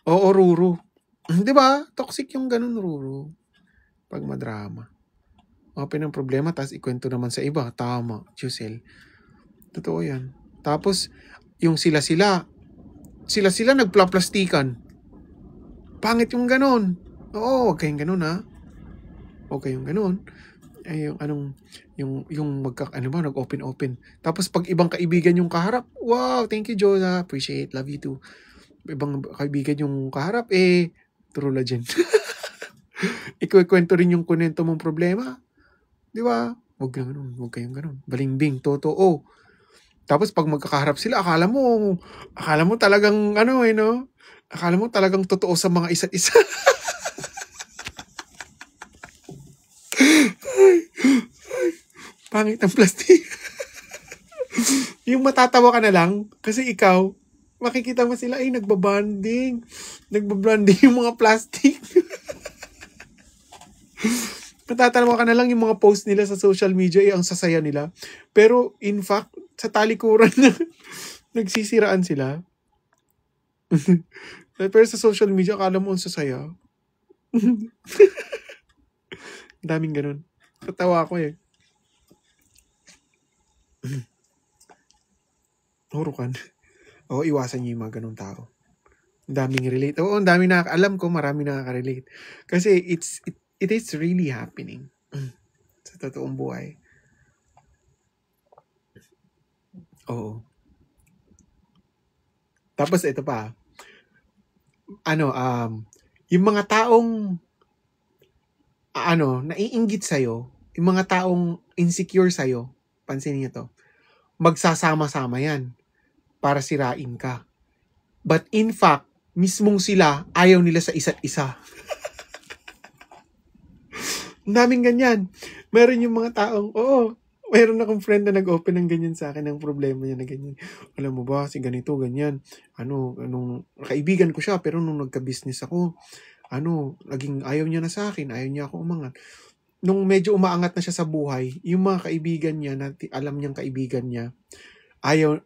oo, Ruru. Diba? Toxic yung ganun, Ruru. Pag madrama. Open ang problema, tapos ikwento naman sa iba. Tama, Jusel. Totoo yan. Tapos, yung sila nagplaplastikan. Pangit yung ganun. Oo, huwag kayong ganun, ha? Huwag kayong ganun. Nag-open. Tapos, pag ibang kaibigan yung kaharap, wow, thank you, Joza. Appreciate, love you too. Ibang kaibigan yung kaharap, trula dyan. Ikukwento rin yung kunento mong problema. Di ba? Huwag kayong ganun. Balimbing, totoo. Tapos pag magkakaharap sila, akala mo talagang akala mo talagang totoo sa mga isa't isa. Pangit ang plastic. Yung matatawa ka na lang, kasi ikaw, makikita mo sila, nagbabanding yung mga plastic. Matatawa ka na lang yung mga post nila sa social media, ang sasaya nila. Pero, in fact, sa talikuran na nagsisiraan sila. Pero sa social media, akala mo ang sasaya. Daming ganun. Tatawa ako Hurukan. Iwasan niyo yung mga ganun tao. Ang daming relate. Ang daming alam ko, marami nakaka-relate. Kasi it is really happening sa totoong buhay. Oo. Tapos ito pa. Yung mga taong naiinggit sa'yo, yung mga taong insecure sa'yo, pansin niyo to, magsasama-sama yan para sirain ka. But in fact, mismong sila, ayaw nila sa isa't isa. Ang daming ganyan. Meron yung mga taong, mayroon akong friend na nag-open ng ganyan sa akin, ng problema niya na ganyan. Alam mo ba, si ganito, ganyan. Kaibigan ko siya, pero nung nagka-business ako, naging ayaw niya na sa akin, ayaw niya ako umangat. Nung medyo umaangat na siya sa buhay, yung mga kaibigan niya, alam niyang kaibigan niya, ayaw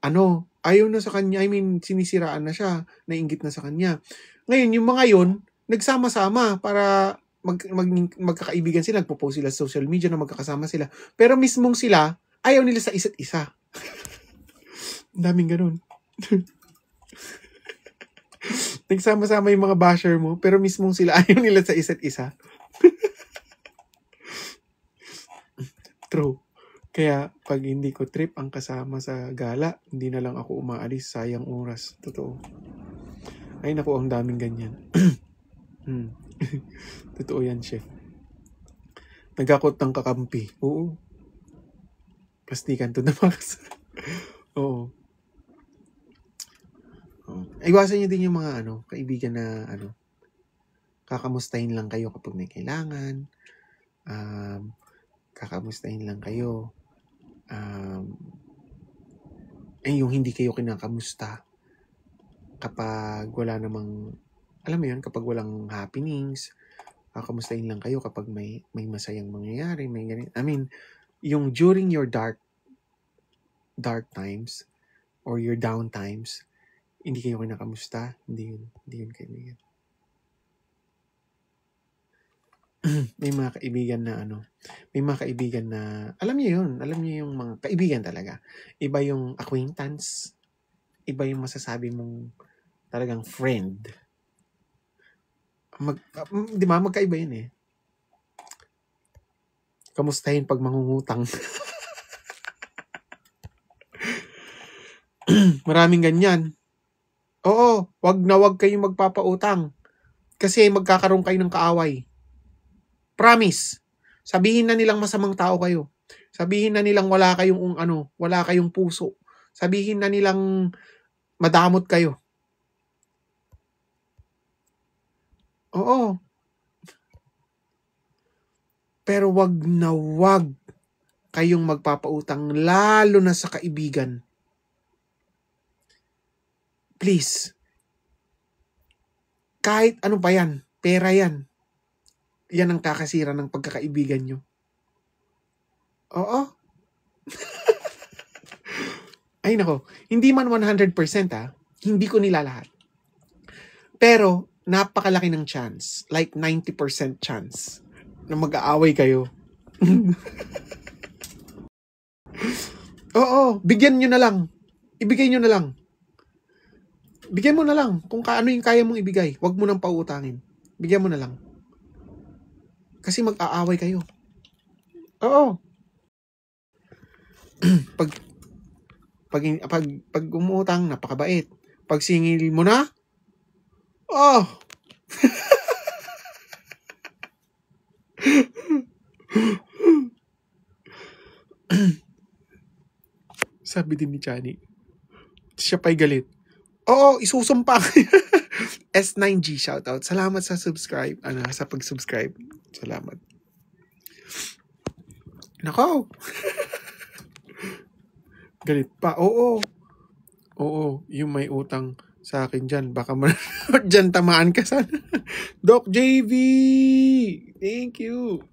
na sa kanya, sinisiraan na siya, nainggit na sa kanya. Ngayon, yung mga yon nagsama-sama para magkakaibigan sila, nagpo-post sila sa social media na magkakasama sila. Pero mismong sila, ayaw nila sa isa't isa. Ang daming ganun. Nagsama-sama yung mga basher mo, pero mismong sila ayaw nila sa isa't isa. True. Kaya pag hindi ko trip ang kasama sa gala, hindi na lang ako umaalis, sayang oras. Totoo. Ay naku, ang daming ganyan. Totoo yan, chef. Nagakot ng kakampi. Oo. Plastikan to the max. Oo. Iwasan nyo din yung mga kaibigan na kakamustahin lang kayo kapag may kailangan. Kakamustahin lang kayo. Yung hindi kayo kinakamusta kapag wala namang, alam mo yun, kapag walang happenings, kakamustahin lang kayo kapag may masayang mangyayari, may ganyan. Yung during your dark times or your down times, hindi kayo kinakamusta, hindi yun kaibigan. May mga kaibigan na, alam niyo yung mga kaibigan talaga. Iba yung acquaintance, iba yung masasabi mong talagang friend. Di ba, magkaiba yun Kamustahin pag mangungutang. Maraming ganyan. Oo, wag kayong magpapautang. Kasi magkakaroon kayo ng kaaway. Promise. Sabihin na nilang masamang tao kayo. Sabihin na nilang wala kayong puso. Sabihin na nilang madamot kayo. Oo. Pero wag na wag kayong magpapautang, lalo na sa kaibigan. Please. Kahit ano pa yan, pera yan. Yan ang kakasira ng pagkakaibigan nyo. Oo. Ay nako, hindi man 100% hindi ko nilalahat. Pero, napakalaki ng chance, like 90% chance, na mag-aaway kayo. Oo, bigyan nyo na lang. Ibigay nyo na lang. Bigyan mo na lang kung ano yung kaya mong ibigay. Huwag mo nang pauutangin. Bigyan mo na lang. Kasi mag-aaway kayo. Oo. pag umutang, napakabait. Pag singil mo na, oh. Sabi din ni Chani. Siya pa'y galit. Oo, isusumpa. S9G, shoutout. Salamat sa subscribe. Sa pag-subscribe. Salamat. Nako. Galit pa. Oo. Yung may utang sa akin dyan. Baka dyan tamaan ka sana. Doc JV. Thank you.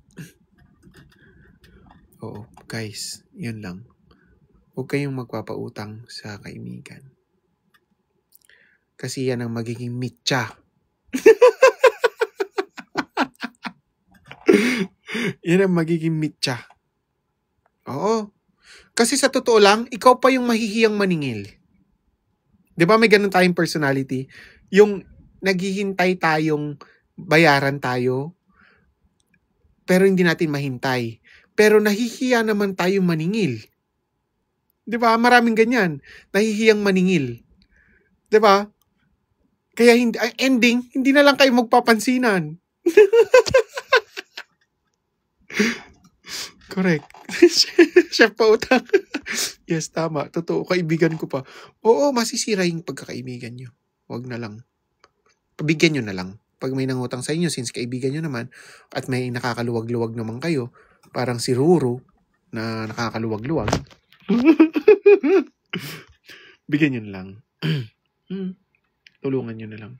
Oo, guys. Yan lang. Huwag kayong magpapautang sa kaibigan. Kasi yan ang magiging mitya. Yan ang magiging mitya. Oo. Kasi sa totoo lang, ikaw pa yung mahihiyang maningil. 'Di ba may ganun tayong personality? Yung naghihintay tayong bayaran tayo, pero hindi natin mahintay. Pero nahihiya naman tayong maningil. 'Di ba? Maraming ganyan. Nahihiyang maningil. 'Di ba? Kaya ending, hindi na lang kayo magpapansinan. Correct. Chef pa utang. Yes, tama. Totoo. Kaibigan ko pa. Oo, masisira yung pagkakaibigan nyo. Huwag na lang. Pabigyan nyo na lang. Pag may nangutang sa inyo, since kaibigan nyo naman, at may nakakaluwag-luwag naman kayo, parang si Ruru, na nakakaluwag-luwag, bigyan nyo na lang. Tulungan nyo na lang.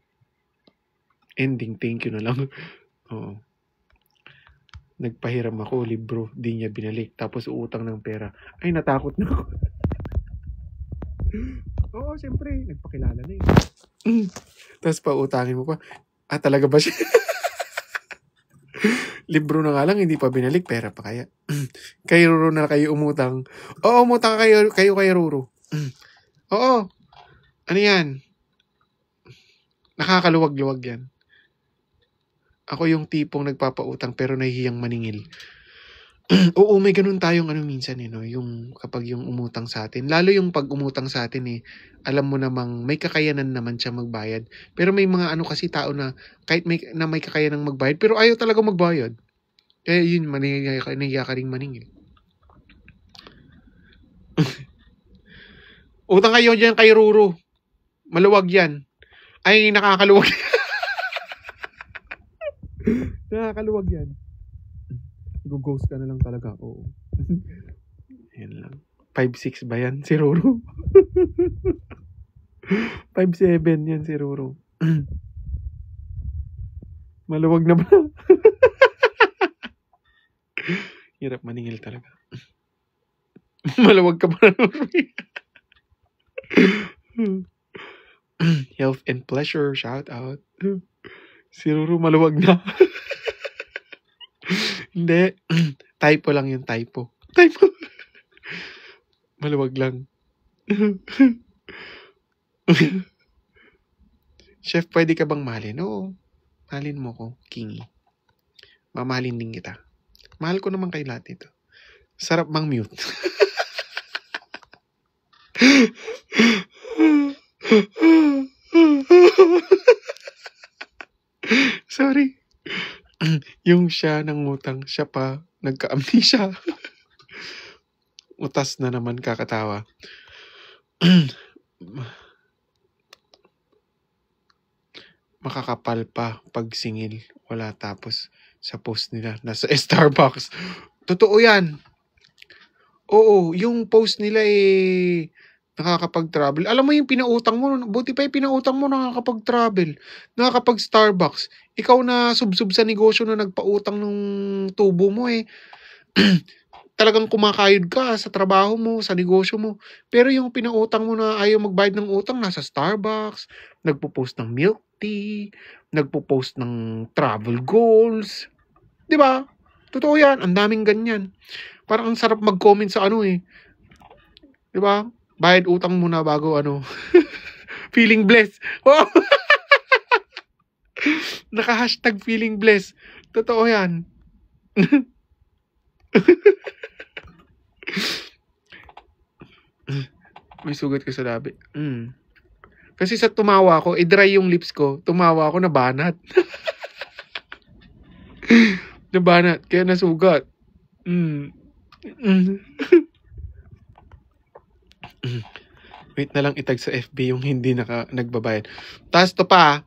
Ending, thank you na lang. Oo. Nagpahiram ako, libro, di niya binalik. Tapos uutang ng pera. Ay, natakot na ako. Oo, siyempre. Nagpakilala na eh. Tapos pautangin mo pa. Talaga ba siya? Libro na nga lang, hindi pa binalik. Pera pa kaya? Kay Ruru na kayo umutang. Oo, umutang kayo kay Ruru. Oo. Ano yan? Nakakaluwag-luwag yan. Ako yung tipong nagpapautang pero nahihiyang maningil. Oo, may ganun tayong minsan no, yung kapag yung umutang sa atin. Lalo yung pag umutang sa atin alam mo namang may kakayanan naman siya magbayad. Pero may mga kasi tao na kahit may kakayanan magbayad pero ayaw talaga magbayad. Kaya yun, nahiya ka ring maningil. Utang kayo dyan kay Ruru. Maluwag yan. Ay, nakakaluwag. Nakakaluwag yan. Go-ghost ka na lang talaga. Oo. Yan lang. 5'6" ba yan si Ruru? 5'7" yan si Ruru. Maluwag na ba? Hirap maningil talaga. Maluwag ka ba na, Ruru? Health and pleasure, shout out. Si Ruru maluwag na. Hindi. Typo lang yung typo. Typo. Maluwag lang. Chef, pwede ka bang mahalin? Oo. Mahalin mo ko, Kingi. Mamahalin din kita. Mahal ko naman kayo lahat ito. Sarap mang mute. Sorry. Yung siya nangutang, siya pa nagka-amnesia. Utas na naman, kakatawa. Makakapal pa pag singil. Wala tapos sa post nila. Nasa Starbucks. Totoo yan. Oo, yung post nila nakakapag-travel. Alam mo yung pinautang mo, buti pa yung pinautang mo nakakapag-travel. Nakakapag-Starbucks. Ikaw na subsub sa negosyo na nagpautang nung tubo mo talagang kumakayod ka sa trabaho mo, sa negosyo mo. Pero yung pinautang mo na ayaw magbayad ng utang, nasa Starbucks, nagpo-post ng milk tea, nagpo-post ng travel goals. Di ba? Totoo yan. Ang daming ganyan. Parang ang sarap mag-comment sa Di ba? Bayad utang muna bago feeling blessed. Wow! Naka-hashtag feeling blessed. Totoo yan. May sugat ka sa labi. Kasi sa tumawa ako, dry yung lips ko. Tumawa ako, nabanat. Nabanat, kaya nasugat. Wait na lang itag sa FB yung hindi nagbabayad. Tapos to pa,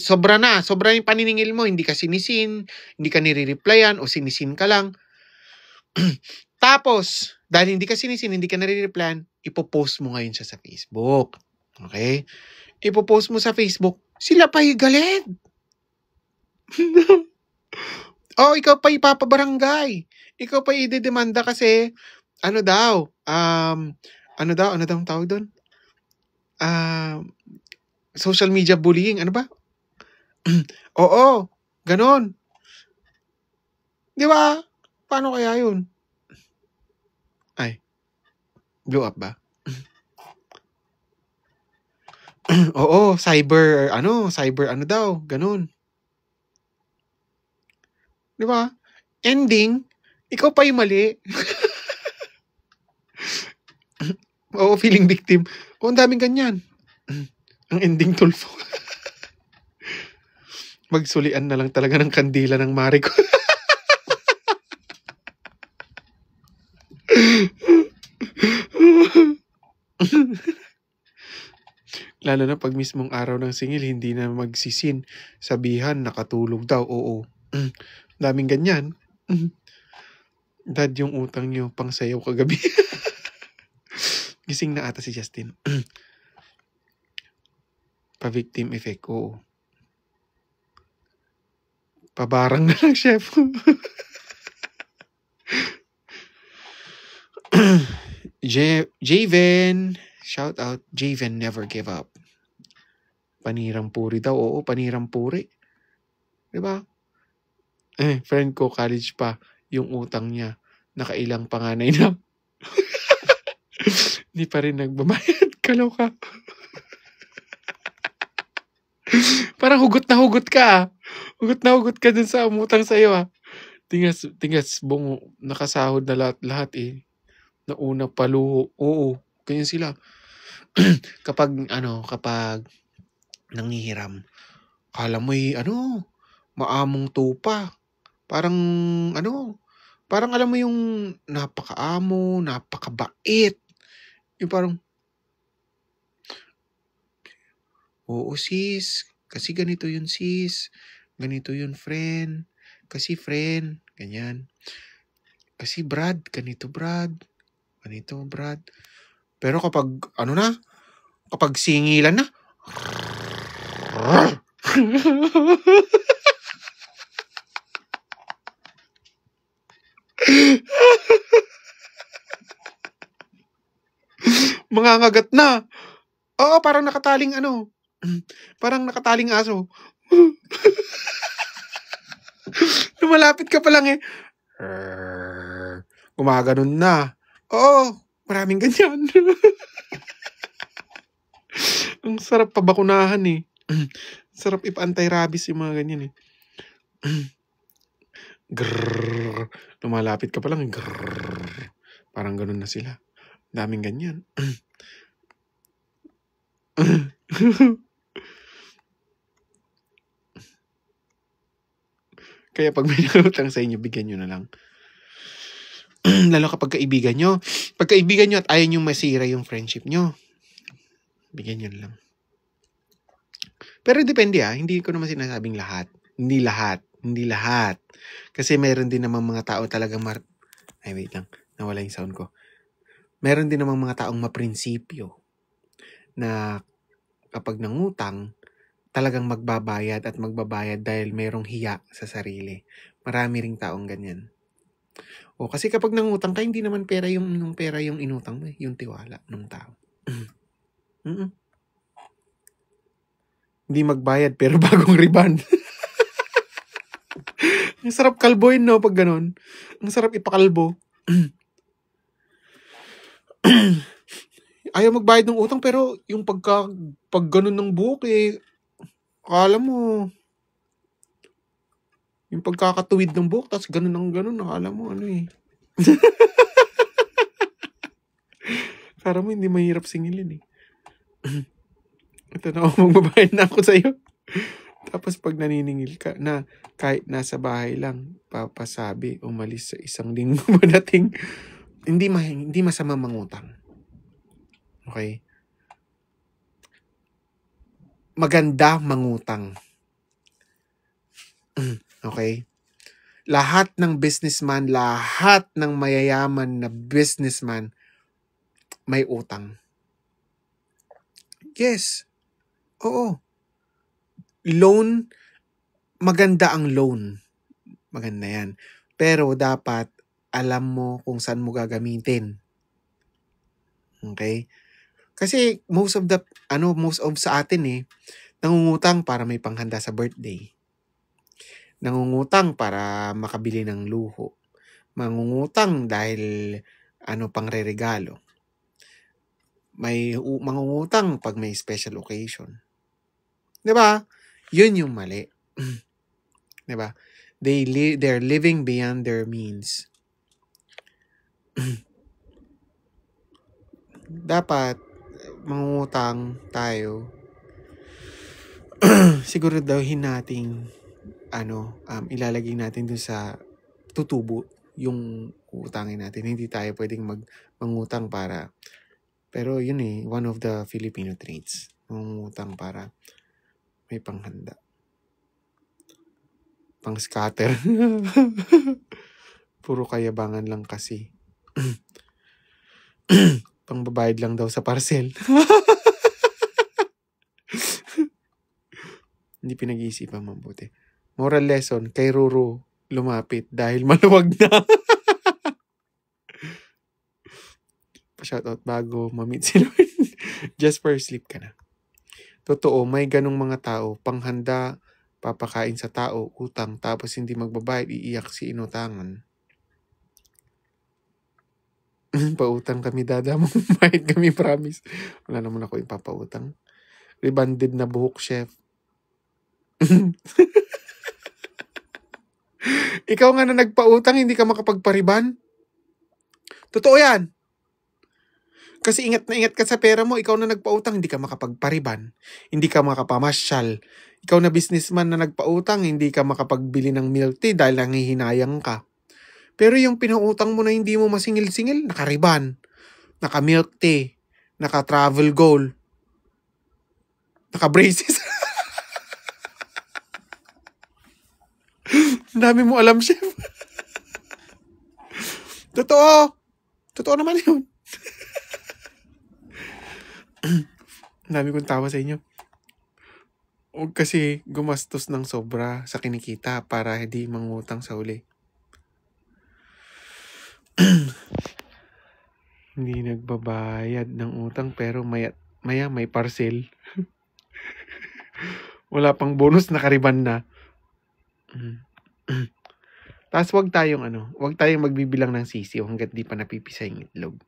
sobra na. Sobra yung paniningil mo. Hindi ka sinisin, hindi ka nire-replyan o sinisin ka lang. Tapos, dahil hindi ka sinisin, hindi ka nare-replyan, ipopost mo ngayon siya sa Facebook. Okay? Ipopost mo sa Facebook, sila pa yung galit. Ikaw pa ipapabarangay. Ikaw pa idedemanda kasi, ano daw ang tawag doon? Social media bullying. Ano ba? Oo, ganon. Di ba? Paano kaya yun? Ay, blow up ba? Oo, cyber daw, ganon. Di ba? Ending, ikaw pa yung mali. Oo, feeling victim. Ang daming ganyan. Ang ending tulfo. Magsulian na lang talaga ng kandila ng mare ko. Lalo na pag mismong araw ng singil, hindi na magsisin. Sabihan, nakatulog daw. Oo. Daming ganyan. Dad, yung utang nyo, pang sayaw kagabi. Gising na ata si Justin. Pa-victim effect, oo. Pabarang na lang, chef. Javen. Shout out. Javen never give up. Panirang puri daw. Oo, panirang puri. Diba? Friend ko, college pa, yung utang niya. Nakailang panganay na. Hindi pa rin nagbabayad. Kalaw ka. Parang hugot na hugot ka. Hugot na hugot ka dun sa umutang sa'yo. Tingas, bungo. Nakasahod na lahat Nauna paluho. Oo, ganyan sila. kapag nanghihiram, kala mo'y maamong tupa. Parang alam mo yung napakaamo, napakabait. Yung parang, oo sis, kasi ganito yun sis, ganito yun friend, kasi friend, ganyan. Kasi Brad, ganito Brad. Pero kapag singilan na, mangangagat na. Oo, parang nakataling aso. Lumalapit ka pa lang gumaganon na. Oo, maraming ganyan. Ang sarap pabakunahan Sarap ipa-anti-rabies yung mga ganyan Grrrr. Lumalapit ka pa lang. Grrrr. Parang ganun na sila. Daming ganyan. Kaya pag may nangutang sa inyo, bigyan nyo na lang. Lalo kapag kaibigan nyo. Pag kaibigan nyo at ayaw nyo masira yung friendship nyo, bigyan nyo na lang. Pero depende hindi ko naman sinasabing lahat. Hindi lahat. Kasi meron din namang mga tao talagang ay, wait lang. Nawala yung sound ko. Meron din namang mga taong maprinsipyo na kapag nangutang, talagang magbabayad dahil merong hiya sa sarili. Marami ring taong ganyan. O kasi kapag nangutang ka, hindi naman pera yung pera yung inutang mo, yung tiwala ng tao. Hindi magbayad pero bagong rebound. Ang sarap kalboin, no, pag ganun. Ang sarap ipakalbo. Ayaw magbayad ng utang pero yung pag ganun ng buhok akala mo yung pagkakatuwid ng buhok tapos ganun ng ganun, akala mo Akala mo hindi mahirap singilin Ito na magbabayad na ako sa'yo. Tapos pag naniningil ka na kahit nasa bahay lang, papasabi, umalis sa 1 linggo madating, hindi masama mangutang. Okay? Maganda mangutang. Okay? Lahat ng businessman, lahat ng mayayaman na businessman, may utang. Yes. Oo. Loan, maganda ang loan. Maganda yan. Pero dapat alam mo kung saan mo gagamitin. Okay? Kasi most of sa atin nangungutang para may panghanda sa birthday. Nangungutang para makabili ng luho. Mangungutang dahil pangreregalo. May mangungutang pag may special occasion. 'Di ba? 'Yun yung mali. 'Di ba? They're living beyond their means. Dapat mangungutang tayo. Siguraduhin nating ilalagay natin dun sa tutubo yung utangin natin. Hindi tayo pwedeng mangutang para, pero yun one of the Filipino traits. Mangutang para may panghanda. Pang scatter. Puro kayabangan lang kasi. Pangbabayad lang daw sa parcel. Hindi pinag-iisipan mabuti. Moral lesson, kay Ruru lumapit dahil maluwag na. Pa-shoutout bago ma-meet si Lord. Just for sleep ka na. Totoo, may ganong mga tao, panghanda, papakain sa tao, utang, tapos hindi magbabayad, iiyak si inutangan. Pautang kami, dada mo, bayad kami, promise. Wala naman ako yung papautang. Rebanded na buhok, chef. Ikaw nga na nagpautang, hindi ka makapagpariban. Totoo yan. Kasi ingat na ingat ka sa pera mo, ikaw na nagpautang, hindi ka makapagpariban. Hindi ka makapamasyal. Ikaw na businessman na nagpautang, hindi ka makapagbili ng milk tea dahil nangihinayang ka. Pero yung pinautang mo na hindi mo masingil-singil, nakariban, naka-milk tea, naka-travel goal, naka-braces. Dami mo alam, chef. Totoo. Totoo naman yun. Dami kong tawa sa inyo. Huwag kasi gumastos ng sobra sa kinikita para hindi mangutang sa uli. Hindi nagbabayad ng utang pero maya may parcel. Wala pang bonus, nakariban na. Tapos wag tayong magbibilang ng sisiw hanggat di pa napipisa yung itlog.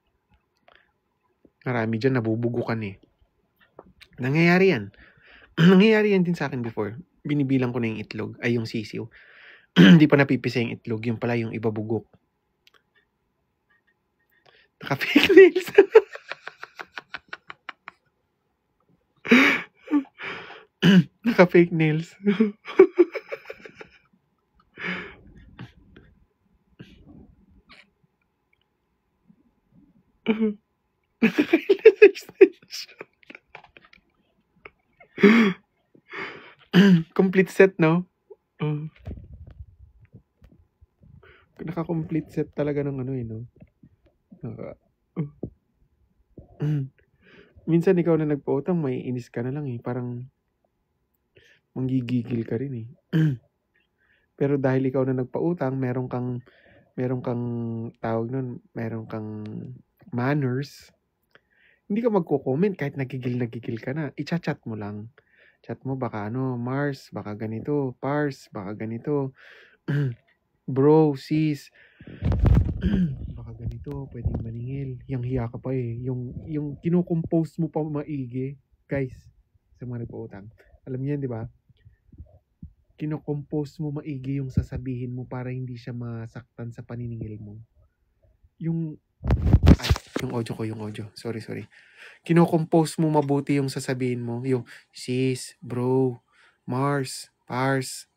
Marami dyan nabubugukan Nangyayari yan. Nangyayari yan din sa akin before. Binibilang ko na yung itlog, ay yung sisiw. Di pa napipisa yung itlog, yung pala yung ibabugok. Naka-fake nails. Naka-fake nails. Complete set, no? Oh, naka-complete set talaga ng ano, no? Naka, minsan ikaw na nagpautang, may inis ka na lang eh. Parang manggigigil ka rin eh. Pero dahil ikaw na nagpautang, meron kang tawag nun, meron kang manners, hindi ka magko-comment kahit nagigil ka na. I-chat mo lang. Chat mo, baka ano, Mars, baka ganito, Pars, baka ganito. Bro, sis, baka ganito, pwedeng maningil. Yung hiya ka pa eh. Yung kinocompose mo pa maigi, guys, sa mga nagpautang. Alam niyo yan, di ba? Kinocompose mo maigi yung sasabihin mo para hindi siya masaktan sa paniningil mo. Yung yung audio. Sorry. Kinocompose mo mabuti yung sasabihin mo. Yung sis, bro, Mars, Pars.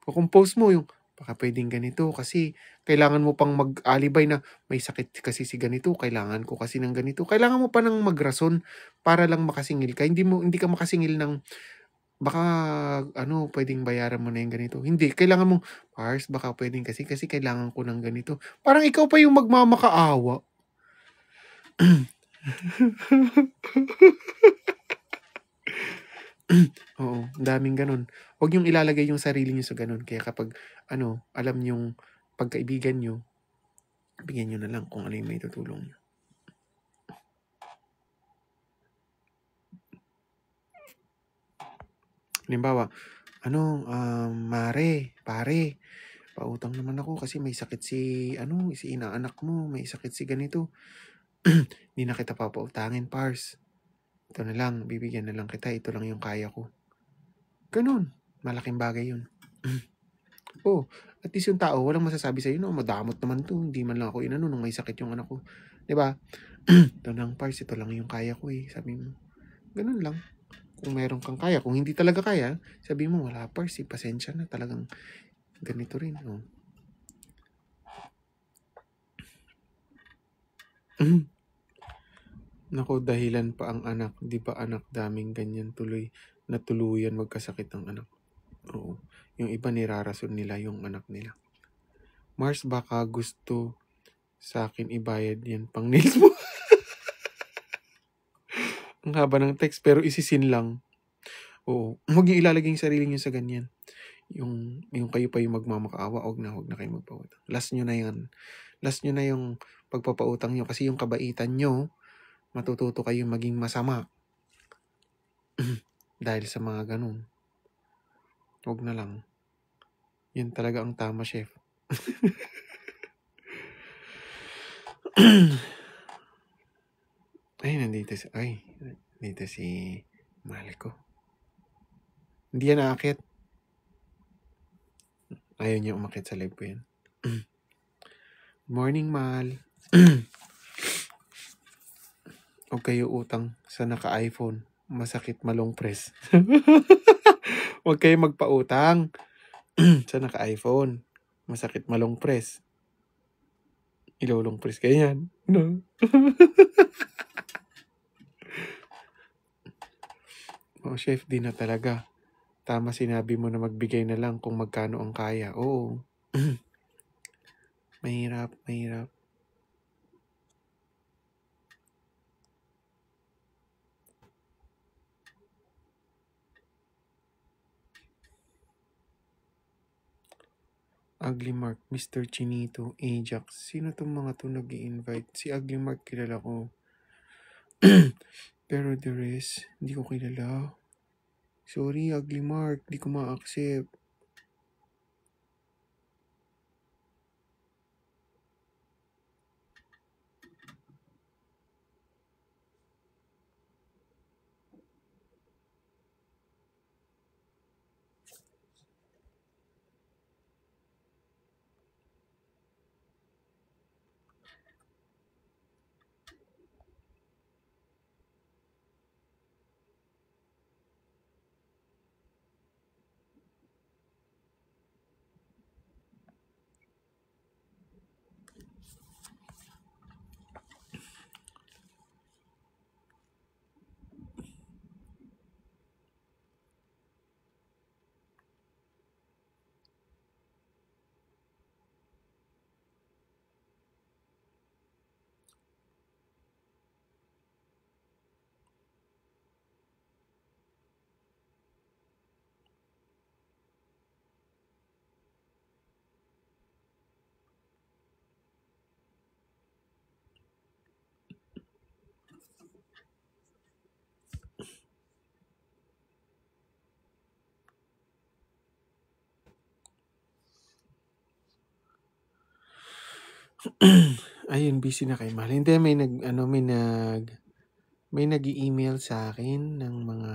Kukompose mo yung baka pwedeng ganito kasi kailangan mo pang mag-alibay na may sakit kasi si ganito, kailangan ko kasi ng ganito. Kailangan mo pa ng magrason para lang makasingil ka. Hindi ka makasingil ng baka ano, pwedeng bayaran mo na yung ganito. Hindi, kailangan mo, Pars, baka pwedeng kasi kailangan ko ng ganito. Parang ikaw pa yung magmamakaawa. Oo, ang daming ganun. Huwag yung ilalagay yung sarili niyo sa ganun. Kaya kapag, alam yung pagkaibigan nyo, bigyan nyo na lang kung ano yung may tutulong nyo. Halimbawa, mare, pare, pautang naman ako kasi may sakit si inaanak mo, may sakit si ganito. Hindi na kita papautangin, Pars. Ito na lang, bibigyan na lang kita, ito lang yung kaya ko. Ganun, malaking bagay yun. Oh, at least yung tao, walang masasabi sa'yo, no, madamot naman to, hindi man lang ako inano nung may sakit yung anak ko. Diba? Ito lang, Pars, ito lang yung kaya ko eh, sabi mo. Ganun lang. Kung meron kang kaya, kung hindi talaga kaya, sabi mo, wala, Pars, pasensya na, talagang ganito rin. Oh. Naku, dahilan pa ang anak. Di ba anak, daming ganyan natuluyan magkasakit ng anak. Oo. Yung iba nirarason nila yung anak nila. Mars, baka gusto sa akin ibayad yan pang nails mo. Ang haba ng text pero isisin lang. Oo. Huwag yung ilalagay yung sarili nyo sa ganyan. Yung kayo pa yung magmamakaawa, huwag na kayo magpautang. Last nyo na yan. Last nyo na yung pagpapautang nyo kasi yung kabaitan nyo, matututo kayong maging masama. Dahil sa mga ganun. Huwag na lang. Yan talaga ang tama, chef. Nandito si mahal ko. Hindi yan aakit. Ayaw niya umakit sa live ko yan. Morning, mahal. Huwag kayo utang sa naka-iPhone. Masakit malong press. Huwag kayo magpautang sa naka-iPhone. Masakit malong press. Ilolong press kayo yan. No? Oh, chef, di na talaga. Tama sinabi mo na magbigay na lang kung magkano ang kaya. Oo. Mahirap. Ugly Mark, Mr. Chinito, Ajax. Sino tong mga to nag-i-invite? Si Ugly Mark kilala ko. Pero the rest, hindi ko kilala. Sorry, Ugly Mark. Di ko ma-accept. Ayun, busy na kay Mahal. Hindi, may nag-i-email sa akin ng mga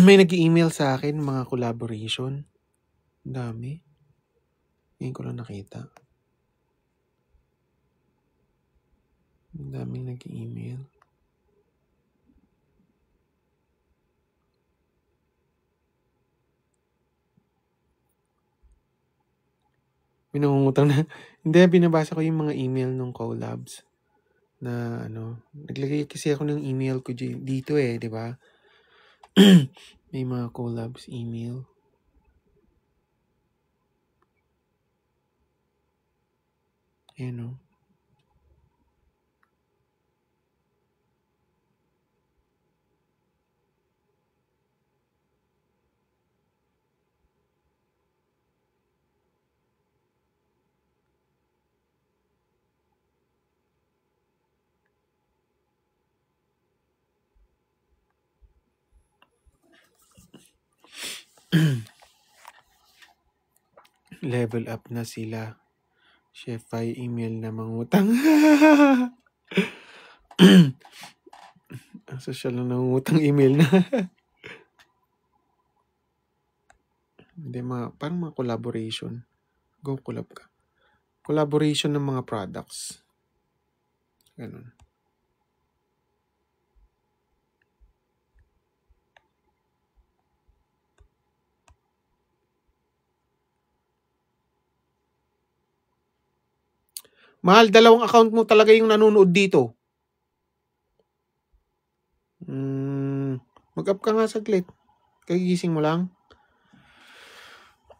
may nag-i-email sa akin mga collaboration. Ang dami. Ngayon ko lang nakita. Ang daming nag-i-email. Pinangungutang na. Hindi, binabasa ko yung mga email ng collabs. Na naglagay kasi ako ng email ko dito di ba? May mga collabs email. Ayan Level up na sila. Chef ay email na mangutang. Ang social na nangungutang email na. Hindi, parang mga collaboration. Go collab ka. Collaboration ng mga products. Ganun. Mahal, 2 account mo talaga yung nanonood dito. Mag-up ka nga saglit. Kagigising mo lang.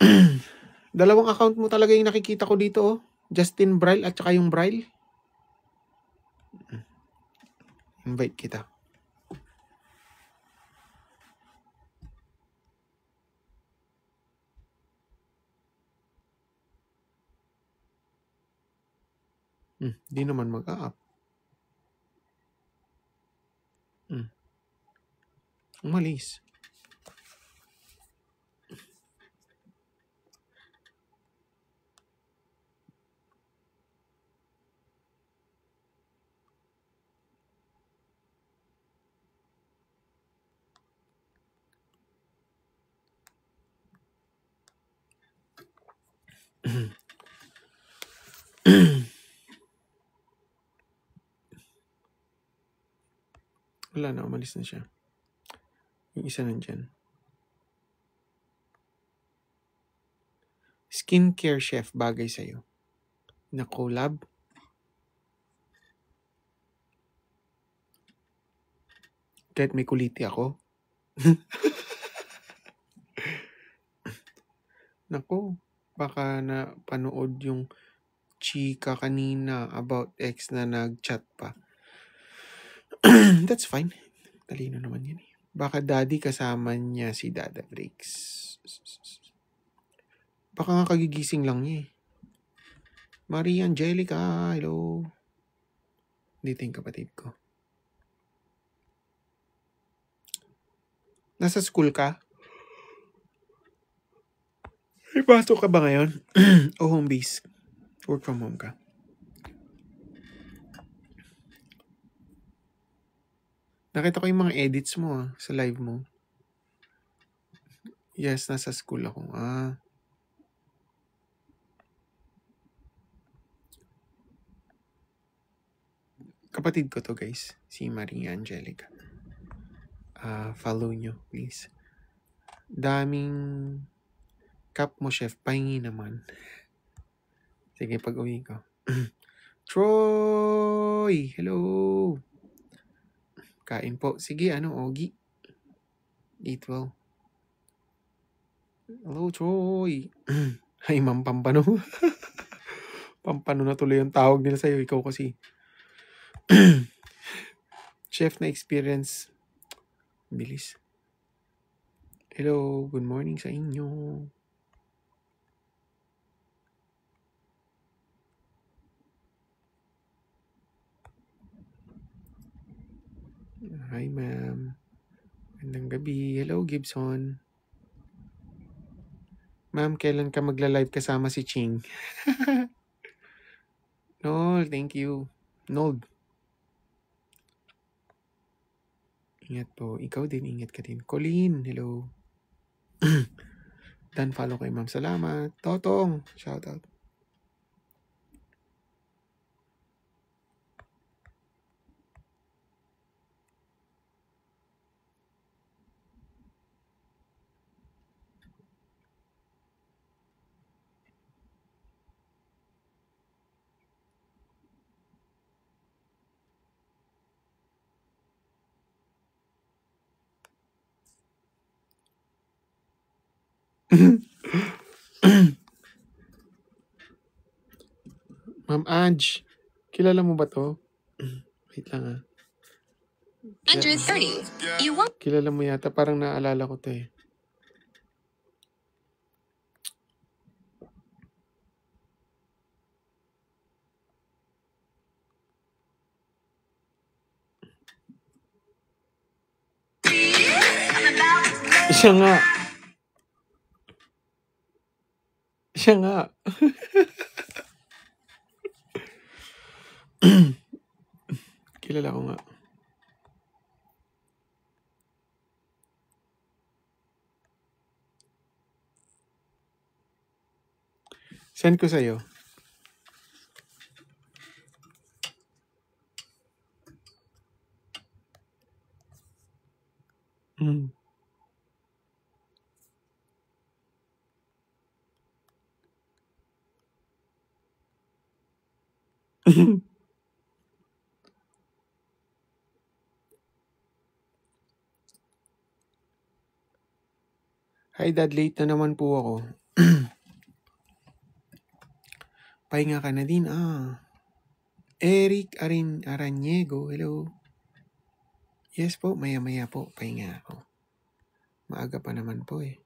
2 account mo talaga yung nakikita ko dito. Justin Braille at saka yung Braille. Invite kita. Di naman mag-up. Umalis. Wala na, umalis na siya. Yung isa nandyan. Skincare chef, bagay sa'yo. Na collab. Kahit may kuliti ako. Nako, baka na panood yung chika kanina about ex na nag-chat pa. That's fine. Talino naman yan. Baka daddy kasama niya si Dada Breaks. Baka nga kagigising lang niya Maria Angelica, hello. Dito yung kapatid ko. Nasa school ka? May pasok ka ba ngayon? O home base? Work from home ka? Nakita ko yung mga edits mo sa live mo. Yes, nasa school ako. Kapatid ko to guys. Si Maria Angelica. Follow nyo, please. Daming cup mo, chef. Pahingi naman. Sige, pag-uwi ko. Troy! Hello! Kain po. Sige, Ogie? Eat well. Hello, Troy! Hi, Ma'am Pampano. Pampano na tuloy ang tawag nila sa'yo. Ikaw kasi. Chef na experience. Bilis. Hello, good morning sa inyo. Hi, ma'am. Magandang gabi. Hello, Gibson. Ma'am, kailan ka magla-live kasama si Ching? Noel, thank you. Noel. Ingat po. Ikaw din, ingat ka din. Colleen, hello. Dan, follow kay ma'am. Salamat. Totong, shout out. Ma'am Ange, kilala mo ba to? Wait lang ah. 130. You want? Kilala mo yata, parang naalala ko to eh. Siya nga. Siya nga. Kilala ko nga. Send ko sa'yo. Mm. Hi dad, late na naman po ako. Pahinga ka na din ah. Eric Aranyego, hello. Yes po, maya-maya po, pahinga ako. Maaga pa naman po eh.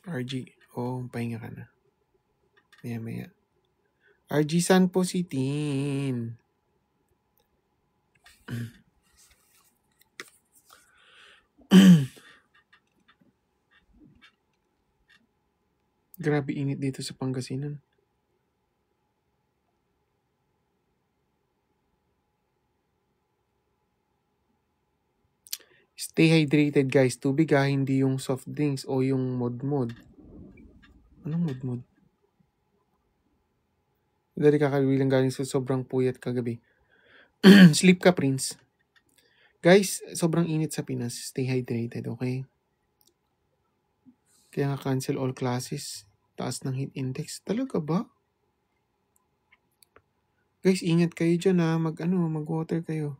RG, pahinga ka na. Maya-maya. RG, saan po si Tin? Grabe init dito sa Pangasinan. Stay hydrated guys. Tubig ah, hindi yung soft drinks o yung mod-mod. Anong mod-mod? Dali kakabilang galing sa sobrang puyat kagabi. Sleep ka, Prince. Guys, sobrang init sa Pinas. Stay hydrated, okay? Kaya nga cancel all classes. Taas ng heat index. Talaga ba? Guys, ingat kayo dyan ha. Mag-water kayo.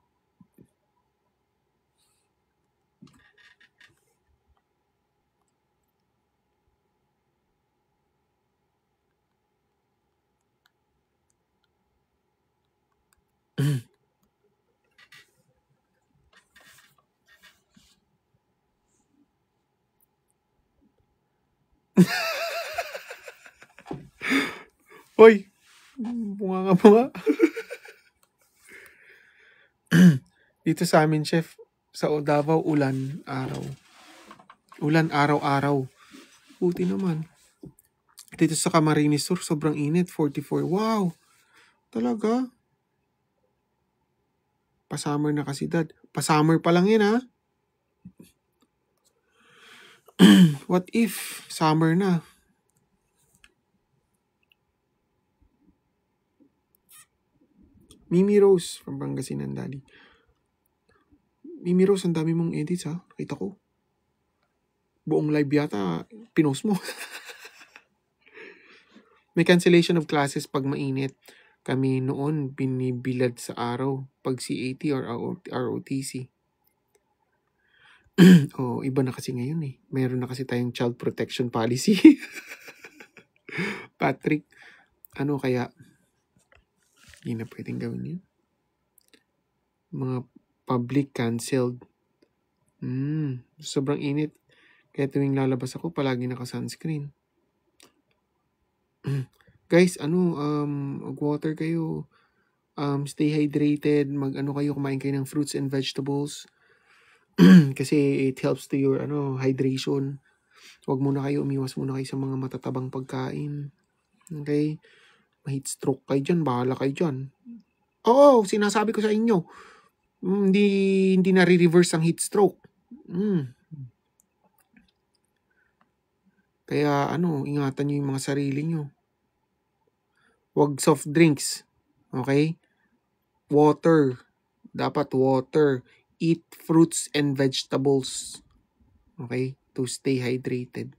Hoy! Bunga nga. Dito sa amin, chef, sa Davao, ulan, araw. Ulan, araw-araw. Buti naman. Dito sa Camarines Sur, sobrang init, 44. Wow! Talaga? Pa-summer na kasi, dad. Pa-summer pa lang yun, ha? What if summer na? Mimi Rose from Pangasinan, daddy. Mimi Rose, ang dami mong edits, ha? Kita ko. Buong live yata, pinost mo. May cancellation of classes pag mainit. Kami noon, binibilad sa araw pag CAT or ROTC. Iba na kasi ngayon eh. Mayroon na kasi tayong child protection policy. Patrick, ano kaya? Hindi na pwedeng gawin yun. Mga public canceled. Sobrang init. Kaya tuwing lalabas ako, palagi naka-sunscreen. Guys, mag-water kayo. Stay hydrated. Mag-ano kayo, kumain kayo ng fruits and vegetables. Kasi it helps to your hydration. Huwag muna kayo, umiwas muna kayo sa mga matatabang pagkain. Okay? Ma-heat stroke kayo dyan, bahala kayo dyan. Oo, sinasabi ko sa inyo. Hindi na-reverse ang heat stroke. Kaya ingatan nyo yung mga sarili nyo. Huwag soft drinks. Okay? Water. Dapat water. Eat fruits and vegetables. Okay? To stay hydrated.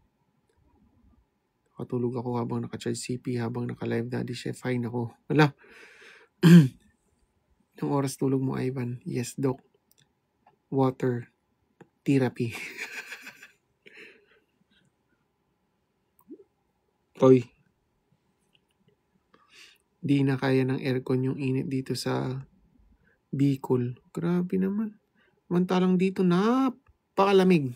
Katulog ako habang naka-charge CP, habang naka-live Daddy Chef. Fine ako. Wala. Yung oras tulog mo, Ivan? Yes, Doc. Water. Therapy. Toy. Di na kaya ng aircon yung init dito sa Bicol. Grabe naman. Mantalang dito, napakalamig.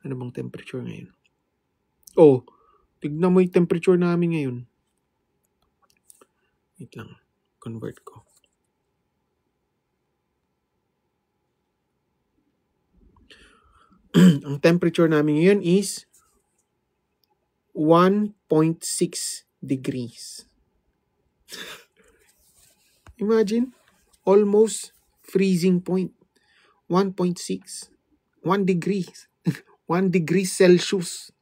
Ano bang temperature ngayon? Oh, tignan mo yung temperature namin ngayon. Wait lang. Convert ko. Ang temperature namin ngayon is 1.6 degrees. Imagine, almost freezing point. 1.6. 1 degrees. 1 degree Celsius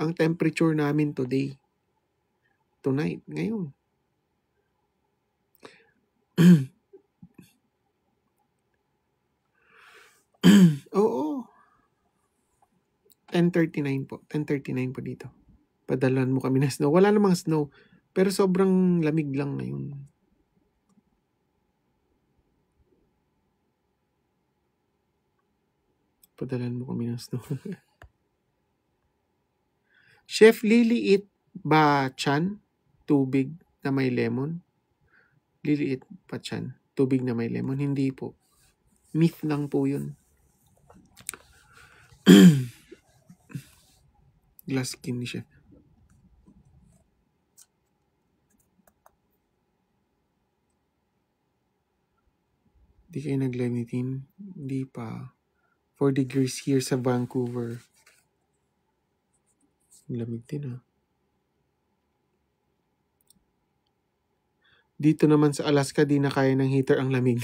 ang temperature namin today. Tonight, ngayon. Oo. 10:39 po. 10:39 po dito. Padalan mo kami ng snow. Wala namang snow. Pero sobrang lamig lang ngayon. Padalan mo kami ng snow. Chef, liliit ba chan? Tubig na may lemon? Liliit pa chan? Tubig na may lemon? Hindi po. Myth lang po yun. Glass skin ni Chef. Di kayo nag-live ni Tin? Hindi pa. 4 degrees here sa Vancouver. Lamig din Dito naman sa Alaska, di na kaya ng heater ang lamig.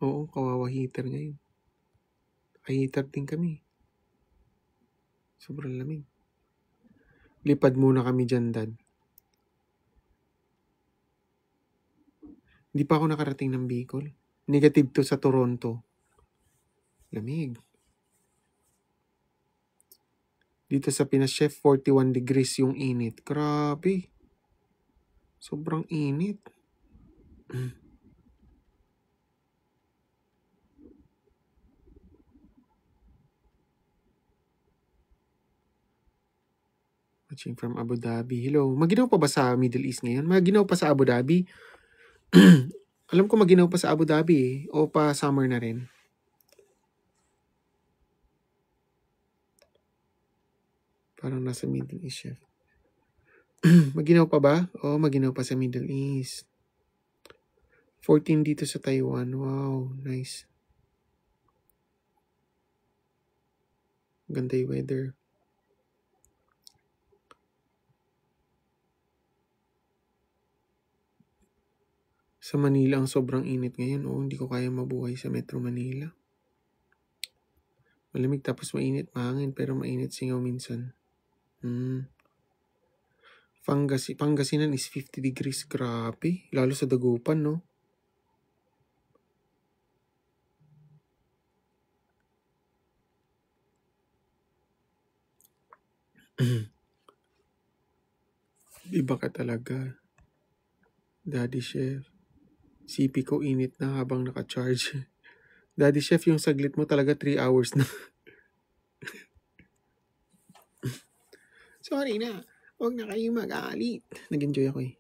Oo, kawawa heater ngayon. Ay, heater din kami. Sobrang lamig. Lipad muna kami dyan, Dad. Hindi pa ako nakarating ng Bicol. Negative to sa Toronto. Lamig. Dito sa Pinas, Chef, 41 degrees yung init. Grabe. Sobrang init. Watching from Abu Dhabi. Hello. Maginaw pa ba sa Middle East ngayon? Maginaw pa sa Abu Dhabi? Alam ko maginaw pa sa Abu Dhabi o pa summer na rin. Parang nasa Middle East, Chef. Maginaw pa ba? Oo, maginaw pa sa Middle East. 14 dito sa Taiwan. Wow, nice. Ganda yung weather. Sa Manila, ang sobrang init ngayon. Oo, hindi ko kaya mabuhay sa Metro Manila. Malamig tapos mainit, mahangin, pero mainit singaw minsan. Pangasinan is 50 degrees. Grabe. Lalo sa Dagupan, no? Iba ka talaga. Daddy Chef. CP ko init na habang naka-charge. Daddy Chef, yung saglit mo talaga 3 hours na. Sorry na. Huwag na kayong mag-aalit. Nag-enjoy ako eh.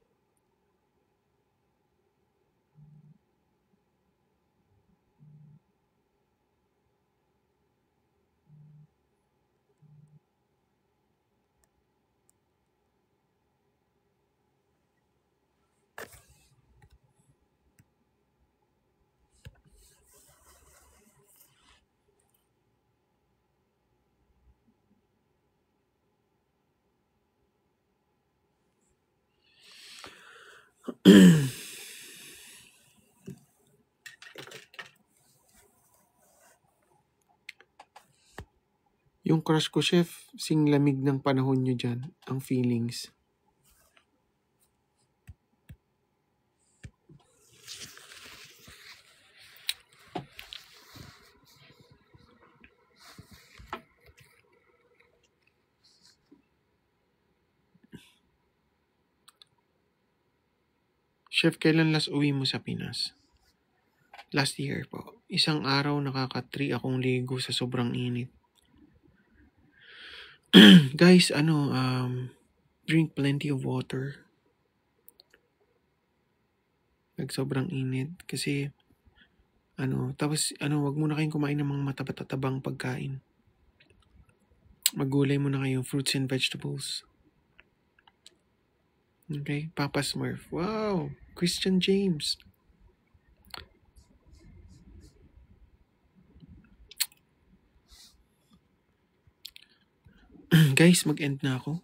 Yung crush ko, chef, sing lamig ng panahon nyo dyan, ang feelings. Chef, kailan last uwi mo sa Pinas? Last year po. Isang araw nakaka-3 akong ligo sa sobrang init. Guys, drink plenty of water. Sobrang init. Kasi, tapos, wag muna kayong kumain ng mga matatatabang pagkain. Maggulay muna kayo, fruits and vegetables. Okay, Papa Smurf. Wow, Christian James. Guys, mag-end na ako.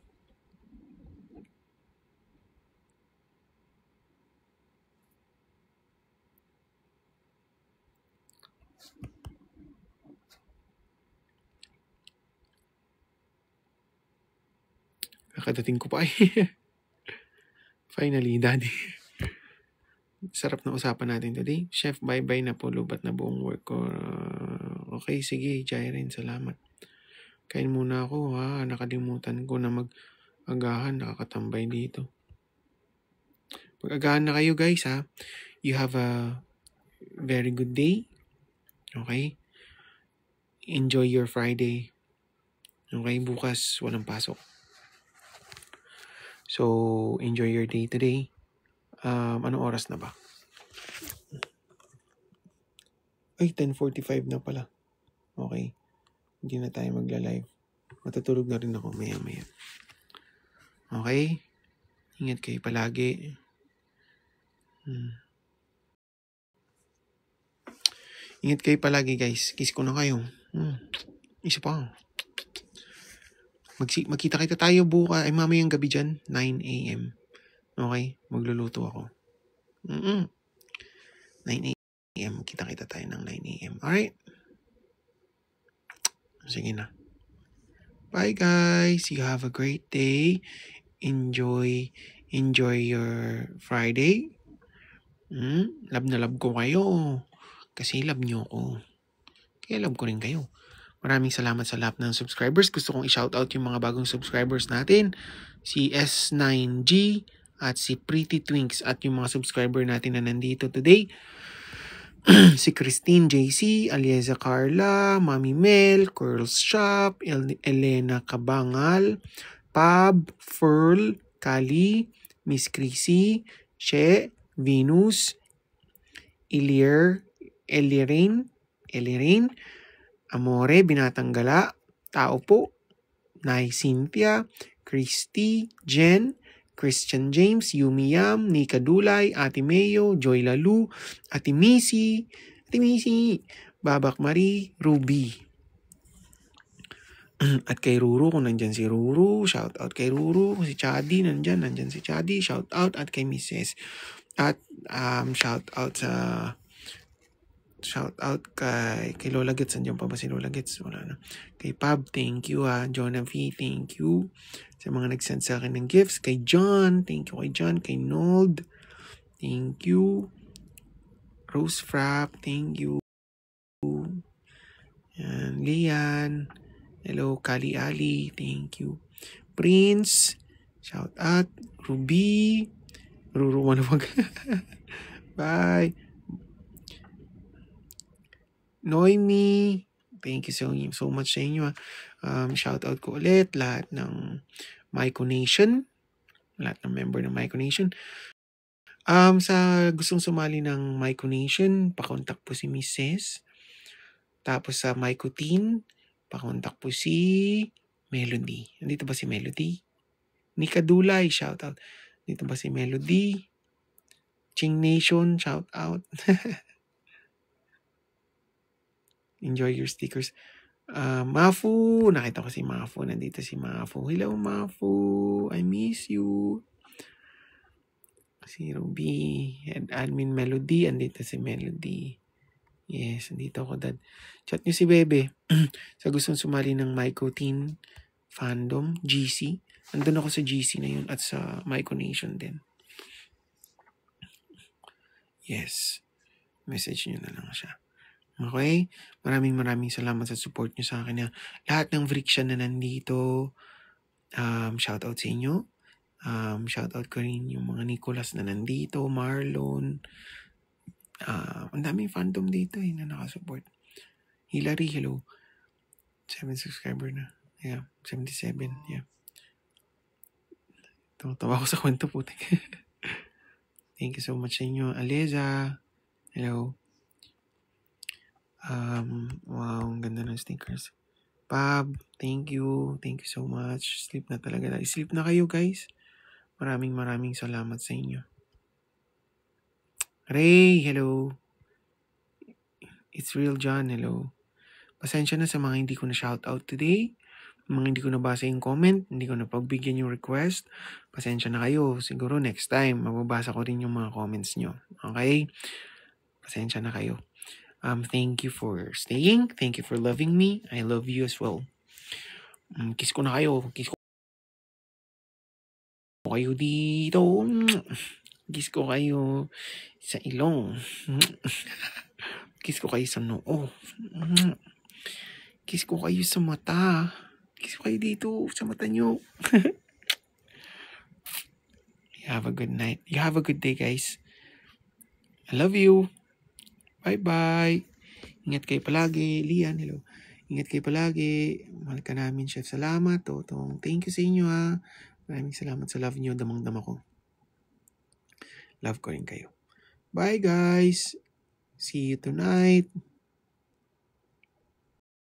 Kakadating ko pa eh. Finally, Daddy. Sarap na usapan natin today. Chef, bye-bye na po. Lubat na buong work ko. Okay, sige, Jairen. Salamat. Kain muna ako ha. Nakalimutan ko na mag-agahan. Nakakatambay dito. Mag-agahan na kayo guys ha. You have a very good day. Okay? Enjoy your Friday. Okay? Bukas walang pasok. So, enjoy your day today. Anong oras na ba? Ay, 10:45 na pala. Okay. Hindi na tayo magla-live. Matutulog na rin ako maya-maya. Okay? Ingat kayo palagi. Ingat kayo palagi guys. Kiss ko na kayo. Isa pa. Magkita-kita tayo bukas. Ay mamayang gabi dyan. 9 a.m. Okay? Magluluto ako. 9 a.m. Kita-kita tayo ng 9 a.m. Alright? Sige na. Bye guys. You have a great day. Enjoy your Friday. Love na love ko kayo. Kasi love nyo ko. Kaya love ko rin kayo. Maraming salamat sa lahat ng subscribers. Gusto kong i-shoutout yung mga bagong subscribers natin. Si S9G at si Pretty Twinks at yung mga subscriber natin na nandito today. Si Christine JC, Alieza Carla, Mami Mel, Curls Shop, Elena Kabangal, Pab, Ferl, Kali, Miss Chrissy, She, Venus, Elirin, Amore, Binatang Gala, Tao po, Nay Cynthia, Christy, Jen, Christian James, Yumi Yam, Nika Dulay, Ate Mayo, Joy Lalu, Ate Missy, Babak Marie, Ruby. At kay Ruru, kung nandyan si Ruru, shout out kay Ruru. Kung si Chadi, nandyan si Chadi, shout out. At kay Mrs. At shout out kay Lola Gets. Nandiyan pa ba si Lola Gets? Wala na. Kay Pab, thank you ha. Jonah V, thank you. Sa mga nag-send sa akin ng gifts. Kay John, thank you kay John. Kay Nold, thank you. Rose Frap, thank you. Yan, Lian. Hello, Kali Ali, thank you. Prince, shout out. Ruby, Ruru Manawag. Bye. Noemi, thank you so much sa inyo. Shout out ko ulit lahat ng Myco Nation. Lahat ng member ng Myco Nation. Sa gustong sumali ng Myco Nation, pakontak po si Mrs. Tapos sa Myco Teen, pakontak po si Melody. Nandito ba si Melody? Nika Dulay, shout out. Dito ba si Melody? Ching Nation, shout out. Enjoy your stickers. Mafu, nakita ko si Mafu. Nandito si Mafu. Hello, Mafu. I miss you. Si Ruby. Head admin Melody. Andito si Melody. Yes, andito ako, Dad. Chat nyo si Bebe. Sa gustong sumali ng Myco Teen Fandom, GC. Andun ako sa GC na yun at sa Myco Nation din. Yes. Message nyo na lang siya. Okay? Maraming salamat sa support nyo sa akin. Lahat ng Vriksha na nandito, shoutout sa inyo. Shoutout ko rin yung mga Nicholas na nandito, Marlon. Ang daming fandom dito na nakasupport. Hilary, hello. 7 subscriber na. Yeah, 77. Yeah. Tawa ko sa kwento, putik. Thank you so much sa inyo. Aleza, hello. Wow, ang ganda ng stickers. Pab, thank you. Thank you so much. Sleep na talaga. Sleep na kayo, guys. Maraming salamat sa inyo. Ray, hello. It's Real John, hello. Pasensya na sa mga hindi ko na shoutout today. Mga hindi ko nabasa yung comment, hindi ko napagbigyan yung request. Pasensya na kayo. Siguro next time, mababasa ko rin yung mga comments nyo. Okay? Pasensya na kayo. Thank you for staying. Thank you for loving me. I love you as well. Kiss ko na kayo. Kiss ko kayo dito. Kiss ko kayo sa ilong. Kiss ko kayo sa noo. Kiss ko kayo sa mata. Kiss ko kayo dito sa mata nyo. You have a good night. You have a good day, guys. I love you. Bye-bye. Ingat kayo palagi. Lian, hello. Ingat kayo palagi. Mahal ka namin, Chef. Salamat, Totong. Thank you sa inyo, ha. Maraming salamat sa love nyo. Damang-dama ko. Love ko rin kayo. Bye, guys. See you tonight.